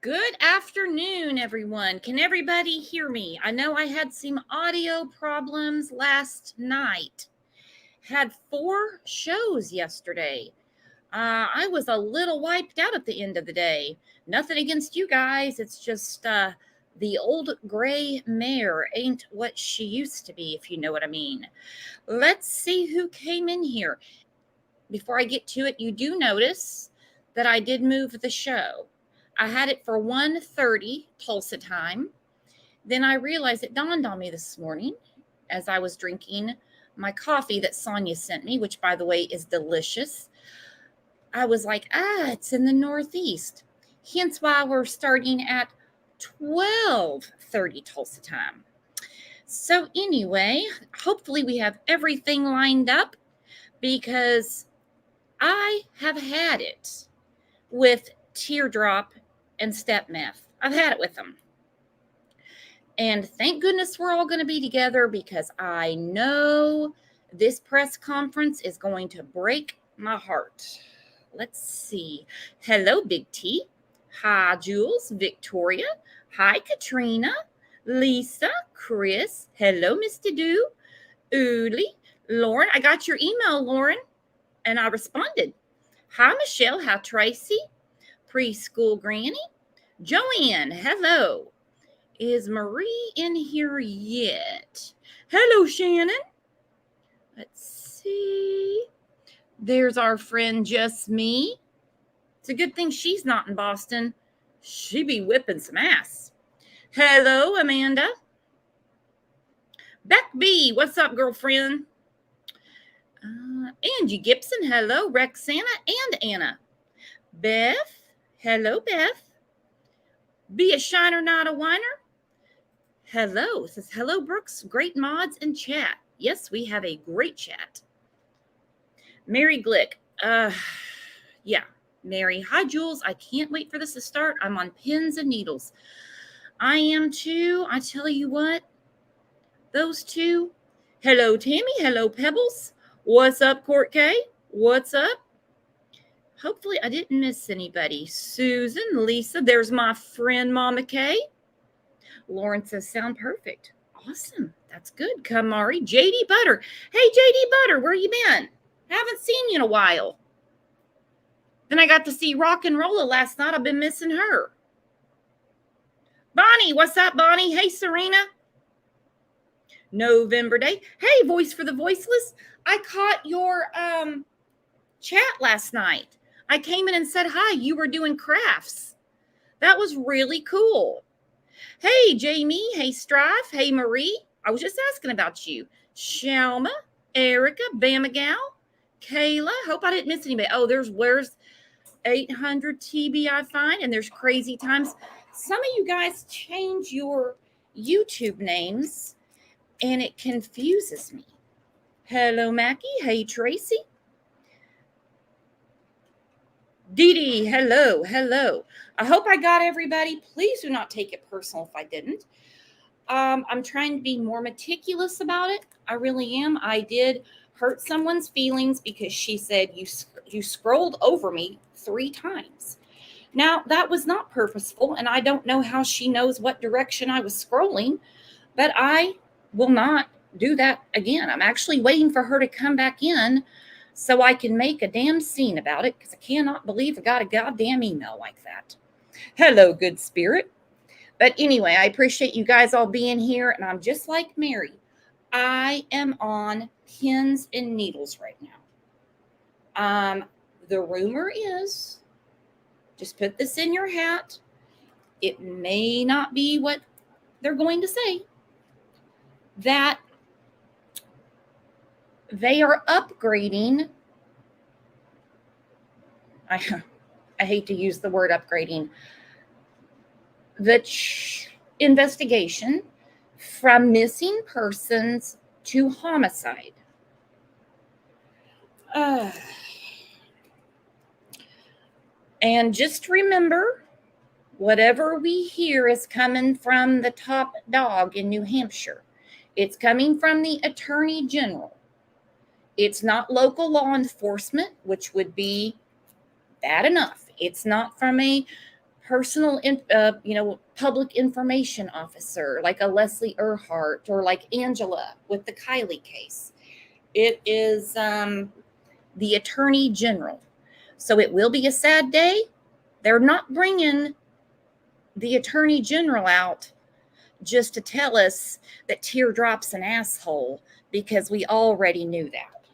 Good afternoon, everyone. Can everybody hear me? I know I had some audio problems last night. Had 4 shows yesterday. I was a little wiped out at the end of the day. Nothing against you guys. It's just the old gray mare ain't what she used to be, if you know what I mean. Let's see who came in here. Before I get to it, you do notice that I did move the show. I had it for 1:30 Tulsa time. Then I realized it dawned on me this morning as I was drinking my coffee that Sonia sent me, which, by the way, is delicious. I was like, it's in the Northeast. Hence why we're starting at 12:30 Tulsa time. So anyway, hopefully we have everything lined up because I have had it with Teardrop and Step Meth. I've had it with them. And thank goodness we're all going to be together because I know this press conference is going to break my heart. Let's see. Hello, Big T. Hi, Jules, Victoria. Hi, Katrina, Lisa, Chris. Hello, Mr. Do, Uli, Lauren. I got your email, Lauren, and I responded. Hi, Michelle. Hi, Tracy. Preschool Granny. Joanne, hello. Is Marie in here yet? Hello, Shannon. Let's see. There's our friend Just Me. It's a good thing she's not in Boston. She be whipping some ass. Hello, Amanda. Beck B, what's up, girlfriend? Angie Gibson, hello. Rexana and Anna. Beth, hello, Beth. Be a shiner, not a whiner. Hello, it says hello, Brooks. Great mods and chat. Yes, we have a great chat. Mary Glick. Yeah, Mary. Hi, Jules. I can't wait for this to start. I'm on pins and needles. I am too. I tell you what, those two. Hello, Tammy. Hello, Pebbles. What's up, Court K? What's up? Hopefully I didn't miss anybody. Susan, Lisa, there's my friend Mama Kay. Lauren says, sound perfect. Awesome. That's good. Kamari, JD Butter. Hey, JD Butter, where you been? Haven't seen you in a while. Then I got to see Rock and Rolla last night. I've been missing her. Bonnie, what's up, Bonnie? Hey, Serena. November Day. Hey, Voice for the Voiceless. I caught your chat last night. I came in and said hi. You were doing crafts. That was really cool. Hey, Jamie. Hey, Strife. Hey, Marie. I was just asking about you. Shalma, Erica, Bamagal, Kayla. Hope I didn't miss anybody. Oh, where's 800 TB I find, and there's Crazy Times. Some of you guys change your YouTube names, and it confuses me. Hello, Mackie. Hey, Tracy. Dee Dee, hello, hello. I hope I got everybody. Please do not take it personal if I didn't. I'm trying to be more meticulous about it. I really am. I did hurt someone's feelings because she said you scrolled over me 3 times. Now, that was not purposeful, and I don't know how she knows what direction I was scrolling, but I will not do that again. I'm actually waiting for her to come back in so I can make a damn scene about it because I cannot believe I got a goddamn email like that. Hello, good spirit. But anyway, I appreciate you guys all being here, and I'm just like Mary. I am on pins and needles right now. The rumor is, just put this in your hat, it may not be what they're going to say, that they are upgrading. I hate to use the word upgrading. The investigation from missing persons to homicide. And just remember, whatever we hear is coming from the top dog in New Hampshire. It's coming from the Attorney General. It's not local law enforcement, which would be bad enough. It's not from a personal, public information officer, like a Leslie Earhart or like Angela with the Kylie case. It is the Attorney General. So it will be a sad day. They're not bringing the Attorney General out just to tell us that Teardrop's an asshole, because we already knew that.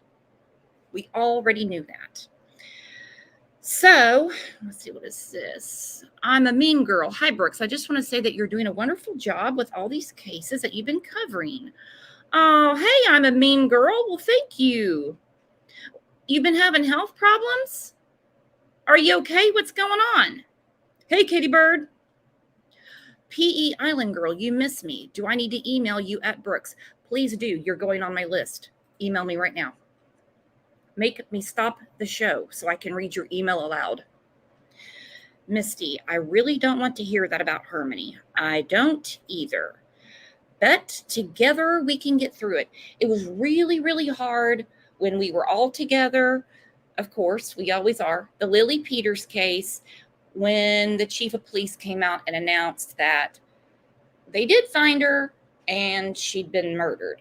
We already knew that. So, let's see, what is this? I'm a mean girl. Hi, Brooks. I just want to say that you're doing a wonderful job with all these cases that you've been covering. Oh, hey, I'm a mean girl. Well, thank you. You've been having health problems? Are you okay? What's going on? Hey, Katie Bird. PE Island Girl, you miss me. Do I need to email you at Brooks? Please do. You're going on my list. Email me right now. Make me stop the show so I can read your email aloud. Misty, I really don't want to hear that about Harmony. I don't either. But together we can get through it. It was really, really hard when we were all together. Of course, we always are. The Lily Peters case, when the chief of police came out and announced that they did find her and she'd been murdered.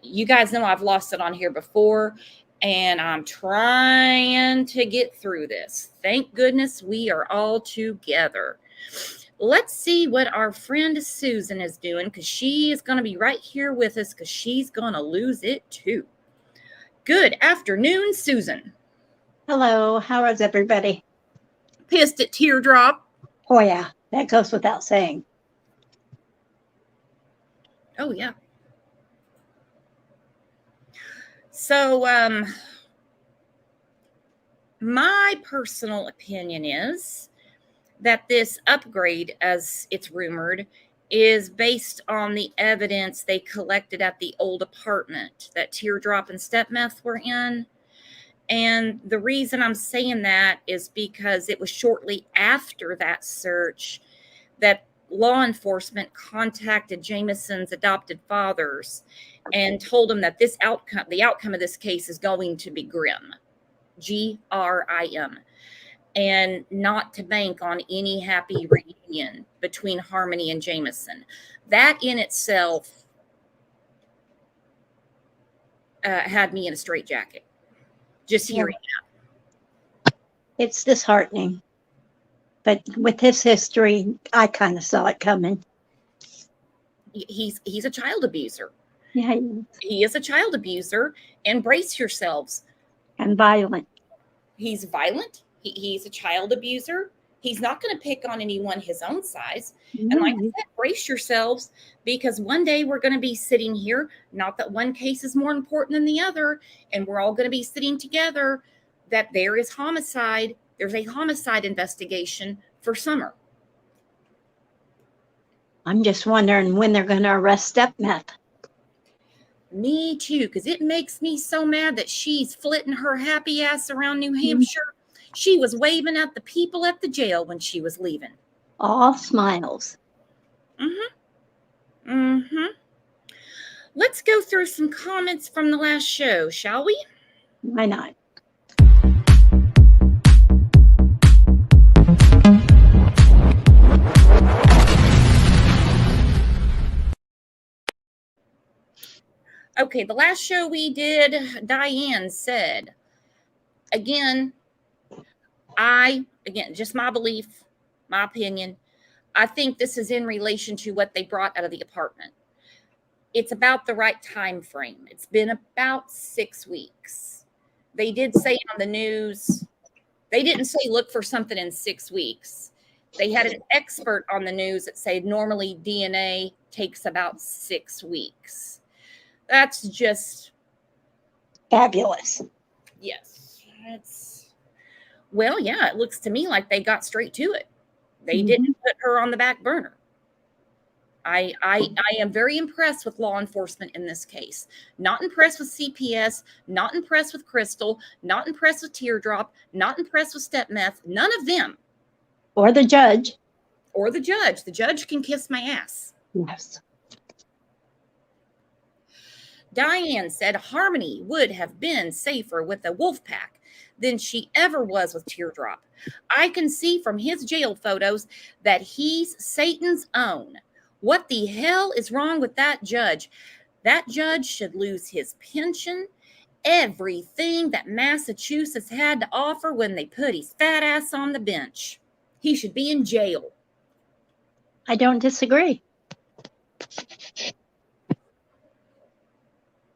You guys know I've lost it on here before, and I'm trying to get through this. Thank goodness we are all together. Let's see what our friend Susan is doing, because she is going to be right here with us, because she's going to lose it too. Good afternoon, Susan. Hello. How is everybody? Pissed at Teardrop. Oh, yeah. That goes without saying. Oh, yeah. So, my personal opinion is that this upgrade, as it's rumored, is based on the evidence they collected at the old apartment that Teardrop and Stepmeth were in. And the reason I'm saying that is because it was shortly after that search that law enforcement contacted Jameson's adopted fathers and told them that the outcome of this case is going to be grim, GRIM, and not to bank on any happy reunion between Harmony and Jameson. That in itself had me in a straitjacket, just hearing that. It's disheartening. But with his history, I kind of saw it coming. He's a child abuser. Yeah, he is a child abuser, and brace yourselves. And violent. He's violent. He's a child abuser. He's not going to pick on anyone his own size. And like I said, brace yourselves, because one day we're going to be sitting here, not that one case is more important than the other, and we're all going to be sitting together that there's a homicide investigation for Summer. I'm just wondering when they're going to arrest Stepmeth. Me too, because it makes me so mad that she's flitting her happy ass around New Hampshire. She was waving at the people at the jail when she was leaving. All smiles. Let's go through some comments from the last show, shall we? Why not? Okay, the last show we did, Diane said, again, just my belief, my opinion, I think this is in relation to what they brought out of the apartment. It's about the right time frame. It's been about 6 weeks. They did say on the news, they didn't say look for something in 6 weeks. They had an expert on the news that said normally DNA takes about 6 weeks. That's just fabulous. Yes. It looks to me like they got straight to it. They didn't put her on the back burner. I am very impressed with law enforcement in this case. Not impressed with CPS, not impressed with Crystal, not impressed with Teardrop, not impressed with Stepmeth, none of them. Or the judge. The judge can kiss my ass. Yes. Diane said Harmony would have been safer with a wolf pack. than she ever was with Teardrop. I can see from his jail photos that he's Satan's own. What the hell is wrong with that judge? That judge should lose his pension, everything that Massachusetts had to offer when they put his fat ass on the bench. He should be in jail. I don't disagree.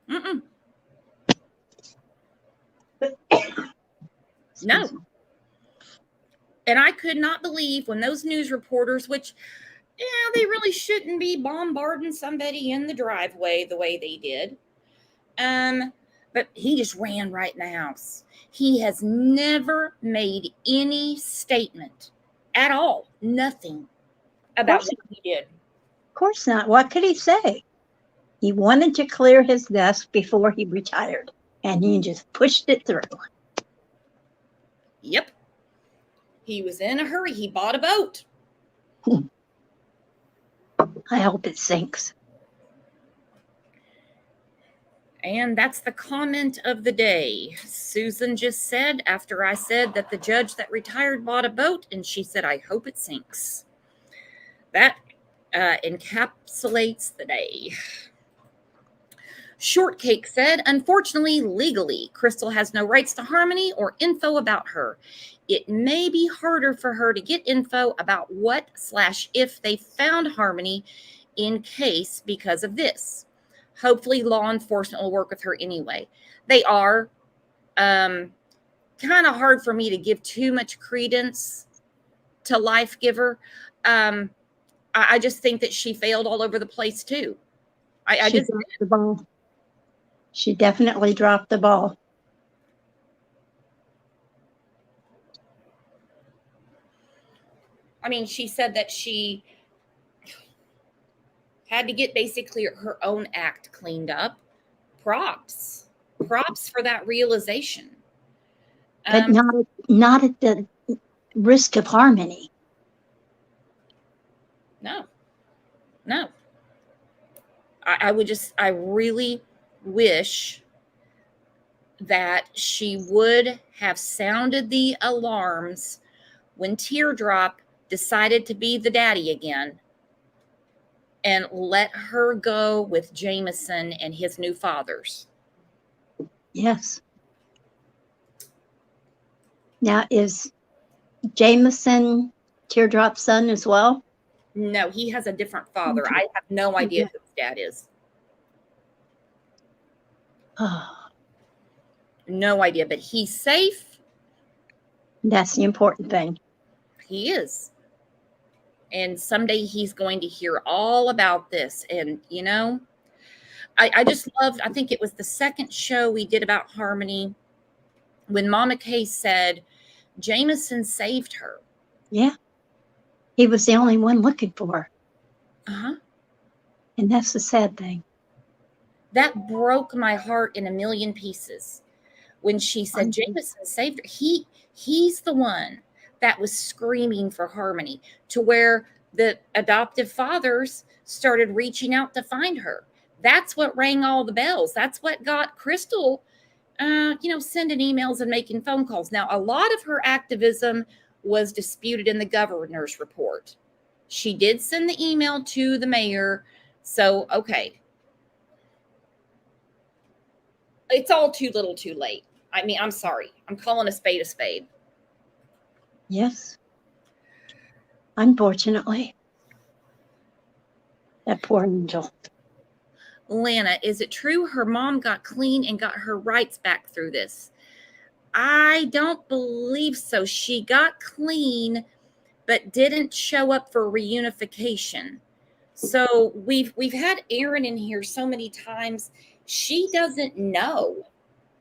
Mm-mm. No. And I could not believe when those news reporters, which, they really shouldn't be bombarding somebody in the driveway the way they did. But he just ran right in the house. He has never made any statement at all. Nothing about what he did. Of course not. What could he say? He wanted to clear his desk before he retired, and he just pushed it through. Yep. He was in a hurry. He bought a boat. I hope it sinks. And that's the comment of the day. Susan just said, after I said that the judge that retired bought a boat, and she said, I hope it sinks. That encapsulates the day. Shortcake said, unfortunately, legally, Crystal has no rights to Harmony or info about her. It may be harder for her to get info about what/if they found Harmony in case because of this. Hopefully, law enforcement will work with her anyway. They are. Kind of hard for me to give too much credence to Life Giver. I just think that she failed all over the place, too. I She just dropped the ball. She definitely dropped the ball. I mean, she said that she had to get basically her own act cleaned up. Props for that realization. But not at the risk of Harmony. No. I really wish that she would have sounded the alarms when Teardrop decided to be the daddy again and let her go with Jameson and his new fathers. Yes. Now, is Jameson Teardrop's son as well? No, he has a different father. I have no idea who his dad is. Oh, No idea, but he's safe. that's the important thing. He is. And someday he's going to hear all about this. And, I just loved, I think it was the second show we did about Harmony when Mama Kay said, Jameson saved her. Yeah. He was the only one looking for her. Uh-huh. And that's the sad thing. That broke my heart in a million pieces when she said Jameson saved her. He's the one that was screaming for Harmony, to where the adoptive fathers started reaching out to find her. That's what rang all the bells. That's what got Crystal, sending emails and making phone calls. Now, a lot of her activism was disputed in the governor's report. She did send the email to the mayor. So, okay. It's all too little too late. I mean, I'm sorry. I'm calling a spade a spade. Yes. Unfortunately. That poor angel. Lana, is it true her mom got clean and got her rights back through this? I don't believe so. She got clean, but didn't show up for reunification. So we've had Erin in here so many times. She doesn't know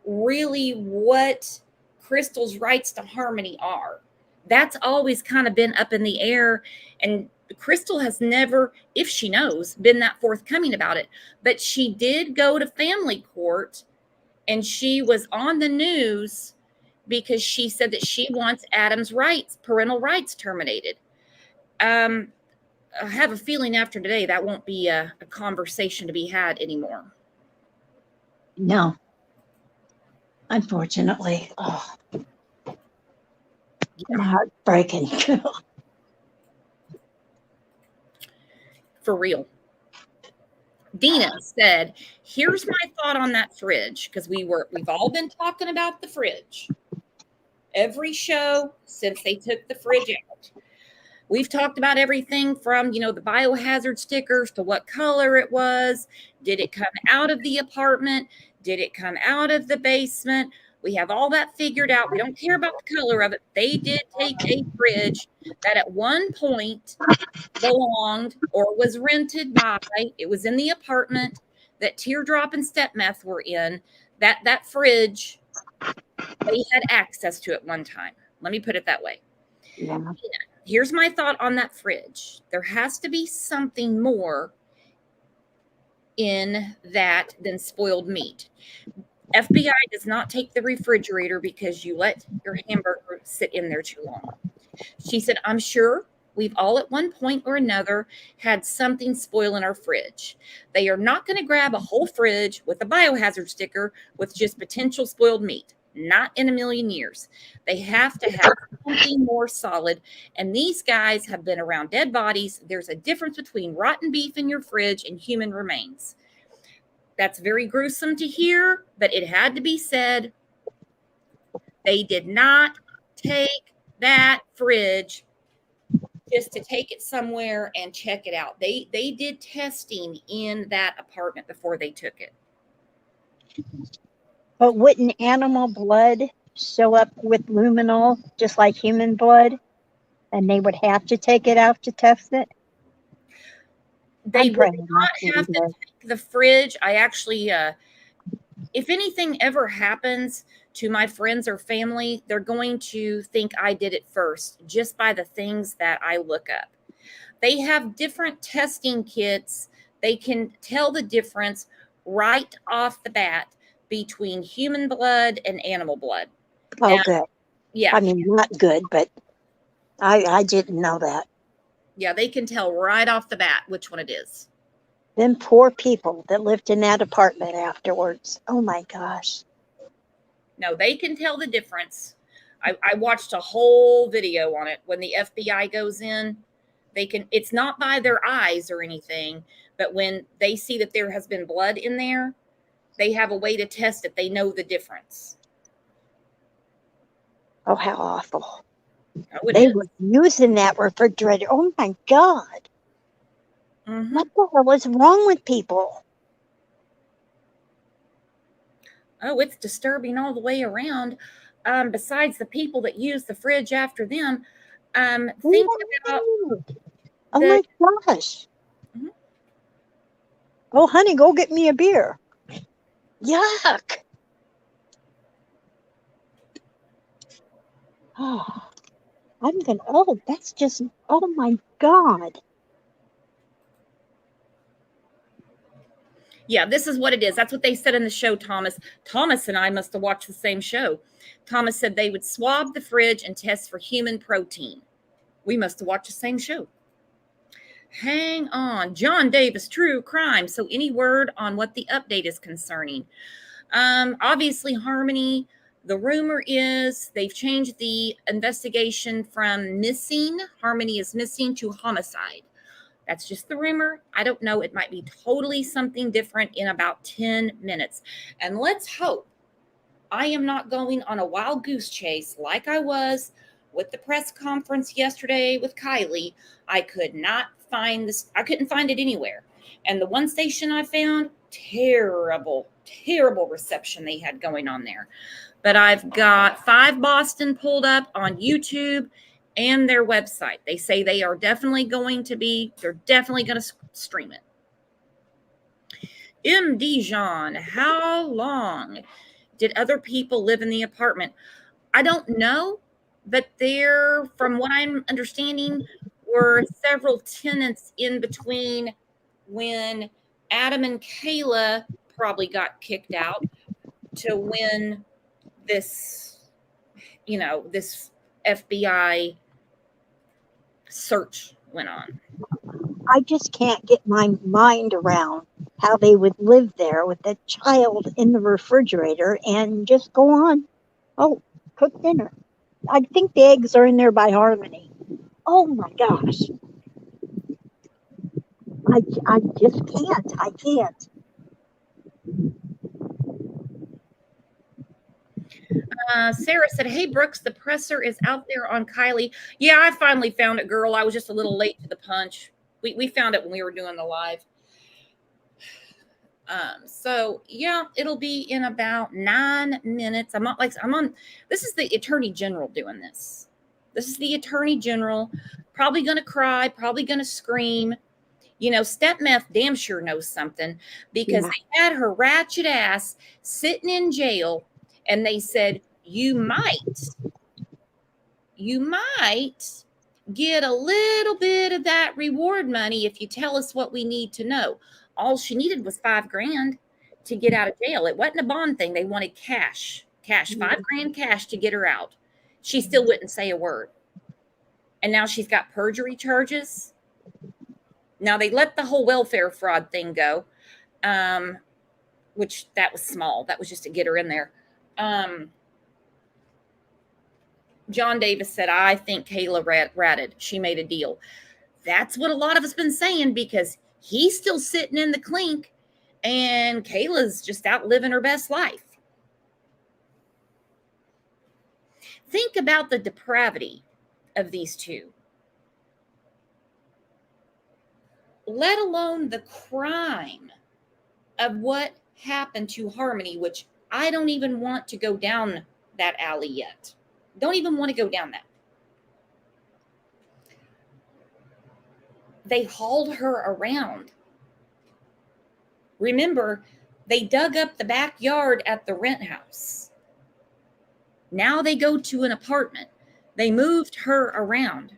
really what Crystal's rights to Harmony are. That's always kind of been up in the air, and Crystal has never, if she knows, been that forthcoming about it. But she did go to family court, and she was on the news because she said that she wants Adam's rights, parental rights, terminated. I have a feeling after today that won't be a conversation to be had anymore. No. Unfortunately. Oh. My heart's breaking. For real. Dina said, here's my thought on that fridge, because we've all been talking about the fridge. Every show since they took the fridge out. We've talked about everything from, the biohazard stickers to what color it was. Did it come out of the apartment? Did it come out of the basement? We have all that figured out. We don't care about the color of it. They did take a fridge that at one point belonged or was rented by, it was in the apartment that Teardrop and Stepmeth were in. That fridge, they had access to at one time. Let me put it that way. Yeah. Here's my thought on that fridge. There has to be something more in that than spoiled meat. FBI does not take the refrigerator because you let your hamburger sit in there too long. She said, I'm sure we've all at one point or another had something spoil in our fridge. They are not going to grab a whole fridge with a biohazard sticker with just potential spoiled meat. Not in a million years. They have to have something more solid. And these guys have been around dead bodies. There's a difference between rotten beef in your fridge and human remains. That's very gruesome to hear, but it had to be said. They did not take that fridge just to take it somewhere and check it out. They did testing in that apartment before they took it. But wouldn't animal blood show up with luminol just like human blood? And they would have to take it out to test it? They would not have to take the fridge. I actually, if anything ever happens to my friends or family, they're going to think I did it first, just by the things that I look up. They have different testing kits. They can tell the difference right off the bat between human blood and animal blood. Oh, now, good. Yeah. I mean, not good, but I didn't know that. Yeah, they can tell right off the bat which one it is. Them poor people that lived in that apartment afterwards. Oh, my gosh. No, they can tell the difference. I watched a whole video on it. When the FBI goes in, it's not by their eyes or anything, but when they see that there has been blood in there, they have a way to test it. They know the difference. Oh, how awful. They were using that refrigerator. Oh, my God. Mm-hmm. What the hell is wrong with people? Oh, it's disturbing all the way around. Besides the people that use the fridge after them, think about... Oh, my gosh. Mm-hmm. Oh, honey, go get me a beer. Yuck. Oh, that's just, oh my God. Yeah, this is what it is. That's what they said in the show, Thomas. Thomas and I must have watched the same show. Thomas said they would swab the fridge and test for human protein. We must have watched the same show. Hang on. John Davis, true crime. So any word on what the update is concerning? Obviously, Harmony, the rumor is they've changed the investigation from missing, Harmony is missing, to homicide. That's just the rumor. I don't know. It might be totally something different in about 10 minutes. And let's hope I am not going on a wild goose chase like I was with the press conference yesterday with Kylie. I could not find this. I couldn't find it anywhere. And the one station I found, terrible reception they had going on there. But I've got 5 Boston pulled up on YouTube and their website. They say they are definitely going to stream it. M. Dijon, how long did other people live in the apartment? I don't know, but there, from what I'm understanding, were several tenants in between when Adam and Kayla probably got kicked out to when this FBI search went on. I just can't get my mind around how they would live there with a child in the refrigerator and just go on, cook dinner. I think the eggs are in there by Harmony. Oh my gosh. I just can't. I can't. Sarah said, "Hey, Brooks, the presser is out there on Kylie." Yeah, I finally found it, girl. I was just a little late to the punch. We found it when we were doing the live. So yeah, it'll be in about 9 minutes. I'm on. This is the Attorney General doing this. This is the Attorney General. Probably going to cry. Probably going to scream. You know, Step Meth damn sure knows something because they had her ratchet ass sitting in jail, and they said, you might get a little bit of that reward money if you tell us what we need to know. All she needed was $5,000 to get out of jail. It wasn't a bond thing. They wanted cash, $5,000 cash to get her out. She still wouldn't say a word. And now she's got perjury charges. Now they let the whole welfare fraud thing go, which that was small. That was just to get her in there. John Davis said, I think Kayla ratted. She made a deal. That's what a lot of us been saying because he's still sitting in the clink and Kayla's just out living her best life. Think about the depravity of these two, let alone the crime of what happened to Harmony, which I don't even want to go down that alley yet. Don't even want to go down that. They hauled her around. Remember, they dug up the backyard at the rent house. Now they go to an apartment. They moved her around.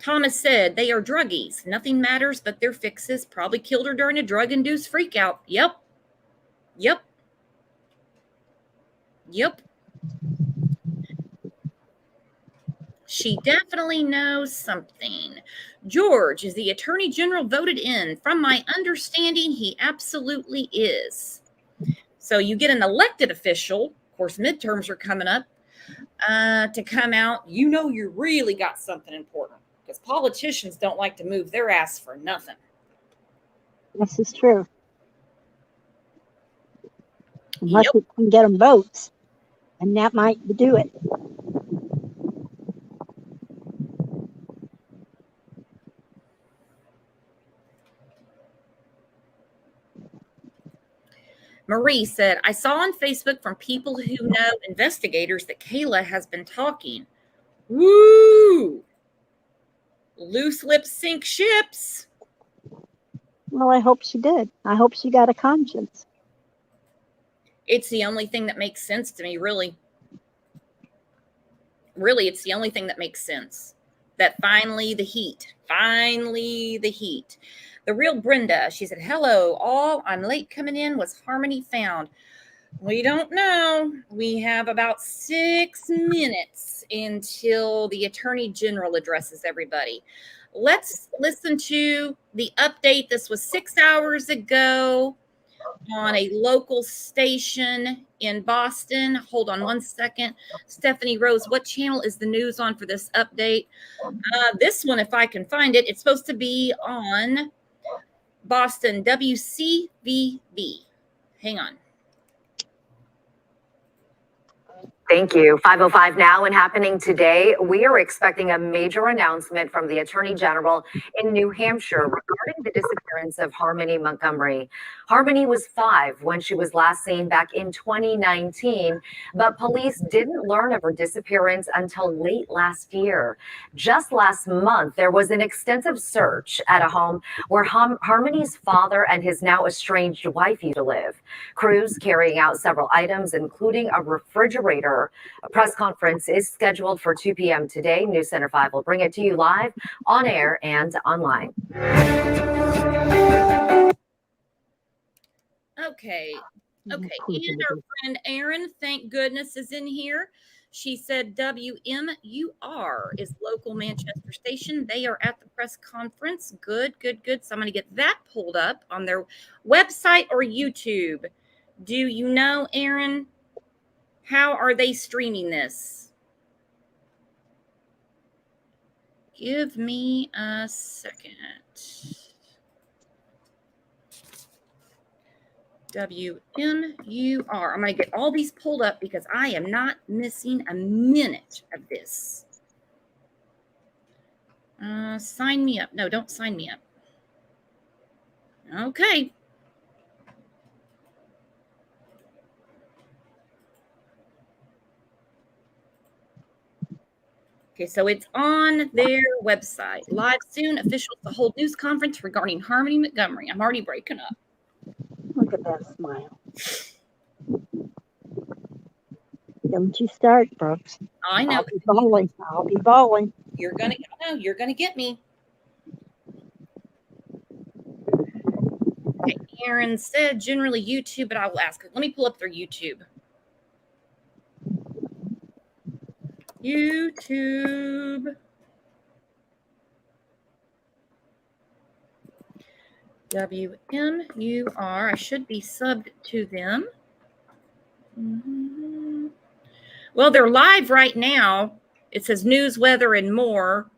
Thomas said, they are druggies. Nothing matters but their fixes. Probably killed her during a drug-induced freakout. Yep. She definitely knows something. George, is the Attorney General voted in? From my understanding, he absolutely is. So you get an elected official, of course, midterms are coming up, to come out. You know you really got something important because politicians don't like to move their ass for nothing. This is true. Unless it can get them votes, and that might do it. Marie said, I saw on Facebook from people who know investigators that Kayla has been talking. Woo! Loose lips sink ships. Well, I hope she did. I hope she got a conscience. It's the only thing that makes sense to me, really. Really, it's the only thing that makes sense. That finally the heat. The real Brenda, she said, hello, all. I'm late coming in. Was Harmony found? We don't know. We have about 6 minutes until the Attorney General addresses everybody. Let's listen to the update. This was 6 hours ago on a local station in Boston. Hold on one second. Stephanie Rose, what channel is the news on for this update? This one, if I can find it, it's supposed to be on Boston WCVB. Hang on. Thank you. 5:05 now and happening today. We are expecting a major announcement from the Attorney General in New Hampshire regarding the disappearance of Harmony Montgomery. Harmony was 5 when she was last seen back in 2019, but police didn't learn of her disappearance until late last year. Just last month, there was an extensive search at a home where Harmony's father and his now estranged wife used to live. Crews carrying out several items, including a refrigerator. A press conference is scheduled for 2 p.m. today. News Center 5 will bring it to you live, on air, and online. Okay. And our friend Aaron, thank goodness, is in here. She said WMUR is local Manchester station. They are at the press conference. Good. So I'm going to get that pulled up on their website or YouTube. Do you know, Aaron, how are they streaming this? Give me a second. WMUR. I'm going to get all these pulled up because I am not missing a minute of this. Sign me up. No, don't sign me up. Okay. Okay, so it's on their website. Live soon. Officials to hold news conference regarding Harmony Montgomery. I'm already breaking up. Look at that smile. Don't you start, Brooks. I know. I'll be bawling. You're gonna get me. Okay, Aaron said generally YouTube, but I will ask. Let me pull up their YouTube. WMUR. I should be subbed to them. Well, they're live right now. It says news, weather, and more.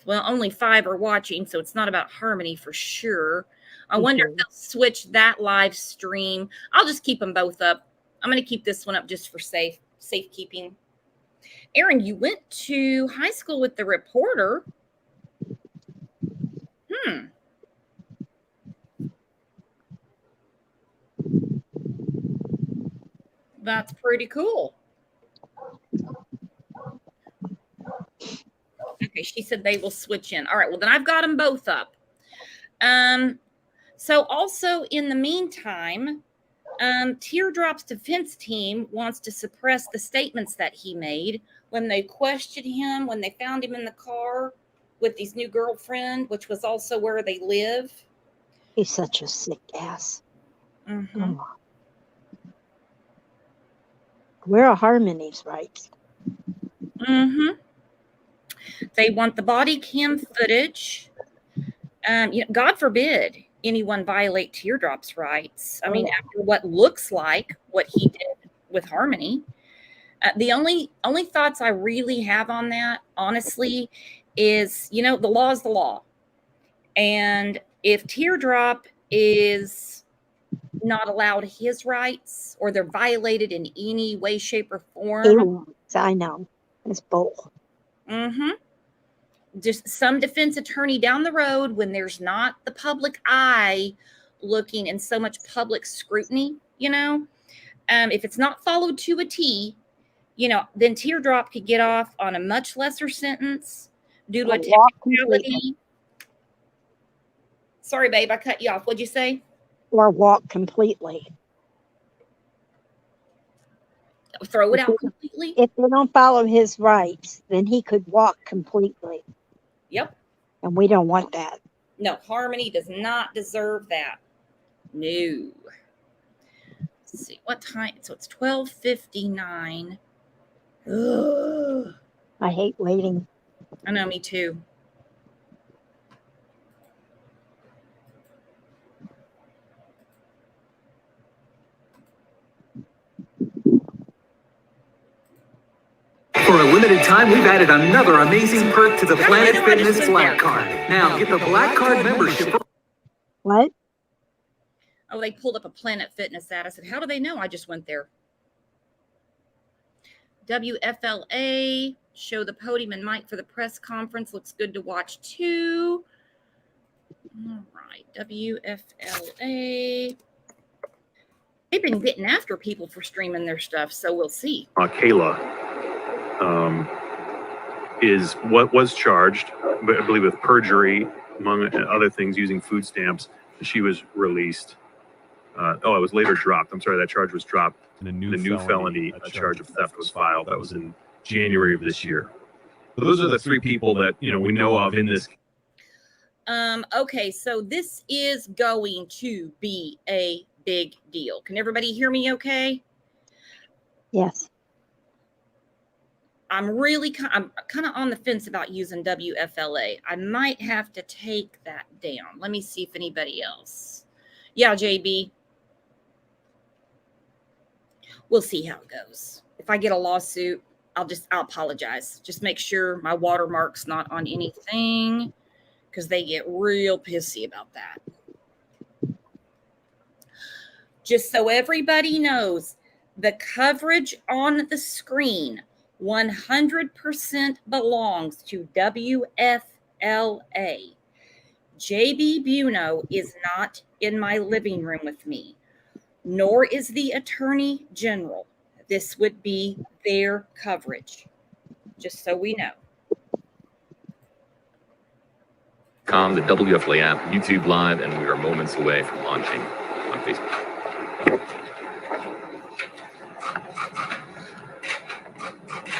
Well, only 5 are watching, so it's not about Harmony for sure. I wonder if they'll switch that live stream. I'll just keep them both up. I'm going to keep this one up just for safekeeping. Aaron, you went to high school with the reporter. That's pretty cool. Okay, she said they will switch in. All right, well, then I've got them both up. So also in the meantime, Teardrop's defense team wants to suppress the statements that he made when they questioned him, when they found him in the car with his new girlfriend, which was also where they live. He's such a sick ass. Mm-hmm. Oh. Where are Harmony's rights? Mm-hmm. They want the body cam footage. God forbid anyone violate Teardrop's rights. I mean, after what looks like what he did with Harmony. The only thoughts I really have on that, honestly, is, the law is the law. And if Teardrop is not allowed his rights or they're violated in any way, shape, or form. I know. It's both. Mm-hmm. Just some defense attorney down the road, when there's not the public eye looking and so much public scrutiny, if it's not followed to a T, then Teardrop could get off on a much lesser sentence due to a technicality. Sorry, babe, I cut you off. What'd you say? Or walk completely. Throw it out completely? If they don't follow his rights, then he could walk completely. Yep. And we don't want that. No, Harmony does not deserve that. No. Let's see, what time? So it's 12:59. Ugh. I hate waiting. I know, me too. For a limited time, we've added another amazing perk to the Planet Fitness Black Card. Now, get the Black Card membership. What? Oh, they pulled up a Planet Fitness ad. I said, how do they know I just went there? WFLA, show the podium and mic for the press conference. Looks good to watch, too. All right, WFLA. They've been getting after people for streaming their stuff, so we'll see. Kayla is what was charged, but I believe with perjury, among other things, using food stamps. She was released. It was later dropped. I'm sorry, that charge was dropped. The new felony, a charge of theft was filed. That was in January of this year. So those are the 3 people that we know of in this. Okay, so this is going to be a big deal. Can everybody hear me okay? Yes. I'm kind of on the fence about using WFLA. I might have to take that down. Let me see if anybody else. Yeah, JB. We'll see how it goes. If I get a lawsuit, I'll apologize. Just make sure my watermark's not on anything, because they get real pissy about that. Just so everybody knows, the coverage on the screen 100% belongs to WFLA. JB Buno is not in my living room with me, nor is the Attorney General. This would be their coverage, just so we know. The WFLA app, YouTube Live, and we are moments away from launching on Facebook.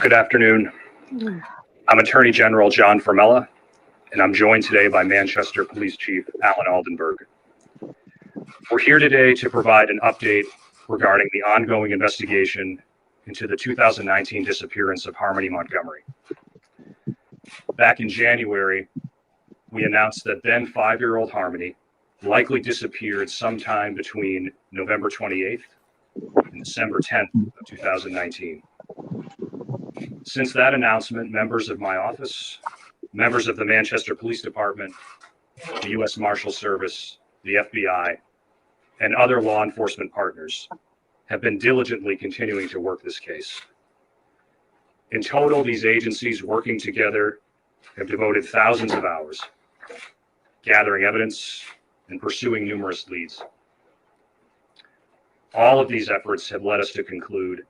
Good afternoon. I'm Attorney General John Formella, and I'm joined today by Manchester Police Chief Alan Aldenberg. We're here today to provide an update regarding the ongoing investigation into the 2019 disappearance of Harmony Montgomery. Back in January, we announced that then 5-year-old Harmony likely disappeared sometime between November 28th and December 10th of 2019. Since that announcement, members of my office, members of the Manchester Police Department, the U.S. Marshal Service, the FBI, and other law enforcement partners have been diligently continuing to work this case. In total, these agencies working together have devoted thousands of hours gathering evidence and pursuing numerous leads. All of these efforts have led us to conclude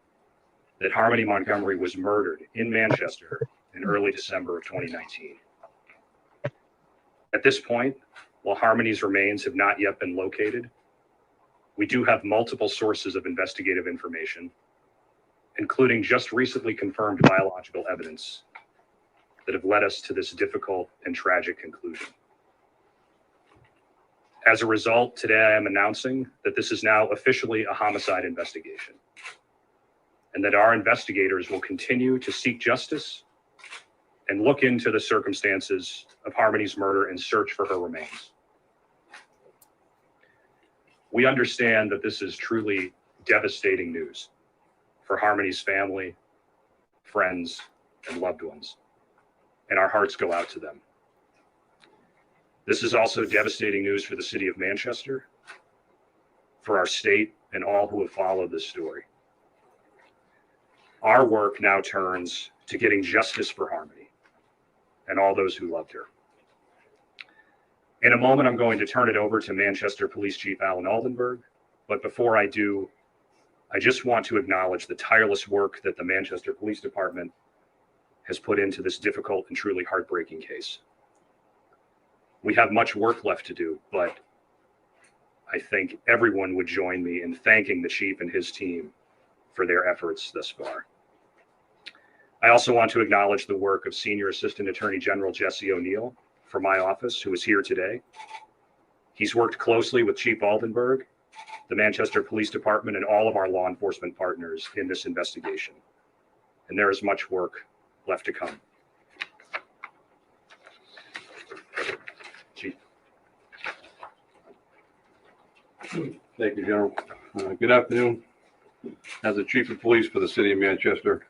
that Harmony Montgomery was murdered in Manchester in early December of 2019. At this point, while Harmony's remains have not yet been located, we do have multiple sources of investigative information, including just recently confirmed biological evidence that have led us to this difficult and tragic conclusion. As a result, today I am announcing that this is now officially a homicide investigation, and that our investigators will continue to seek justice and look into the circumstances of Harmony's murder and search for her remains. We understand that this is truly devastating news for Harmony's family, friends, and loved ones, and our hearts go out to them. This is also devastating news for the city of Manchester, for our state, and all who have followed this story. Our work now turns to getting justice for Harmony and all those who loved her. In a moment, I'm going to turn it over to Manchester Police Chief Alan Aldenberg, but before I do, I just want to acknowledge the tireless work that the Manchester Police Department has put into this difficult and truly heartbreaking case. We have much work left to do, but I think everyone would join me in thanking the chief and his team for their efforts thus far. I also want to acknowledge the work of Senior Assistant Attorney General Jesse O'Neill from my office, who is here today. He's worked closely with Chief Aldenberg, the Manchester Police Department, and all of our law enforcement partners in this investigation. And there is much work left to come. Chief. Thank you, General. Good afternoon. As the Chief of Police for the City of Manchester,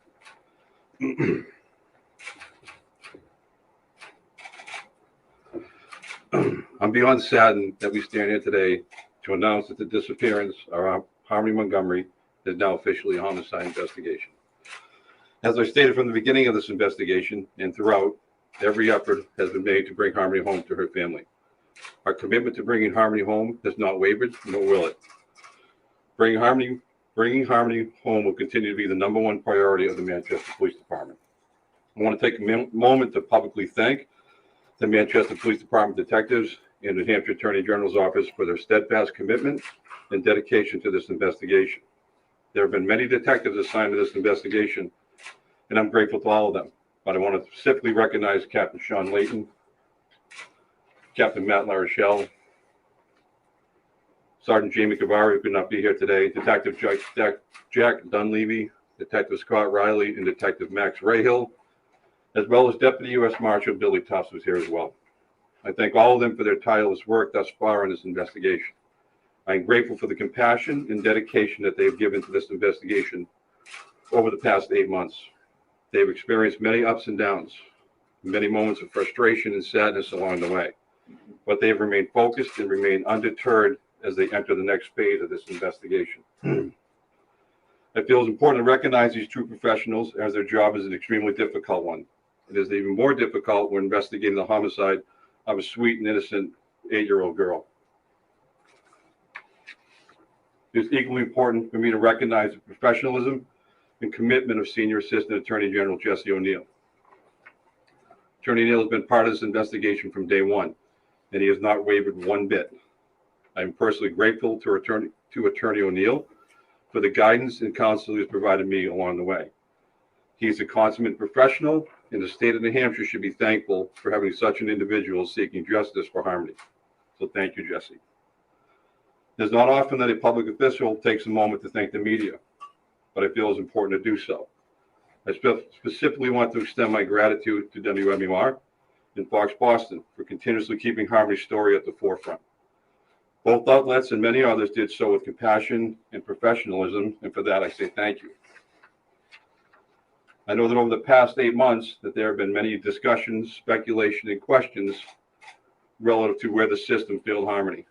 I'm beyond saddened that we stand here today to announce that the disappearance of Harmony Montgomery is now officially a homicide investigation. As I stated from the beginning of this investigation and throughout, every effort has been made to bring Harmony home to her family. Our commitment to bringing Harmony home has not wavered, nor will it. Bringing Harmony home will continue to be the #1 priority of the Manchester Police Department. I want to take a moment to publicly thank the Manchester Police Department detectives and the Hampshire Attorney General's office for their steadfast commitment and dedication to this investigation. There have been many detectives assigned to this investigation, and I'm grateful to all of them. But I want to specifically recognize Captain Sean Layton, Captain Matt LaRochelle, Sergeant Jamie Cavari, who could not be here today, Detective Jack Dunleavy, Detective Scott Riley, and Detective Max Rahill, as well as Deputy U.S. Marshal Billy Tufts was here as well. I thank all of them for their tireless work thus far in this investigation. I am grateful for the compassion and dedication that they have given to this investigation over the past 8 months. They have experienced many ups and downs, many moments of frustration and sadness along the way, but they have remained focused and remained undeterred as they enter the next phase of this investigation. I feel it's important to recognize these true professionals, as their job is an extremely difficult one. It is even more difficult when investigating the homicide of a sweet and innocent 8-year-old girl. It is equally important for me to recognize the professionalism and commitment of Senior Assistant Attorney General Jesse O'Neill. Attorney O'Neill has been part of this investigation from day one, and he has not wavered one bit. I am personally grateful to Attorney O'Neill for the guidance and counsel he has provided me along the way. He is a consummate professional, and the state of New Hampshire should be thankful for having such an individual seeking justice for Harmony. So thank you, Jesse. It is not often that a public official takes a moment to thank the media, but I feel it's important to do so. I specifically want to extend my gratitude to WMUR and Fox Boston for continuously keeping Harmony's story at the forefront. Both outlets and many others did so with compassion and professionalism, and for that I say thank you. I know that over the past 8 months that there have been many discussions, speculation, and questions relative to where the system failed Harmony.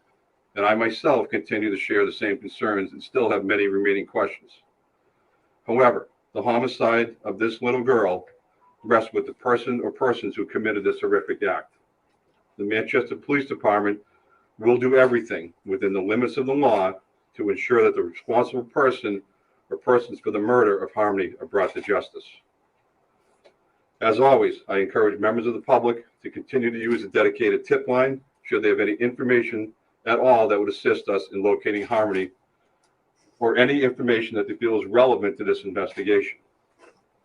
And I myself continue to share the same concerns and still have many remaining questions. However, the homicide of this little girl rests with the person or persons who committed this horrific act. The Manchester Police Department will do everything within the limits of the law to ensure that the responsible person or persons for the murder of Harmony are brought to justice. As always, I encourage members of the public to continue to use a dedicated tip line should they have any information at all that would assist us in locating Harmony, or any information that they feel is relevant to this investigation.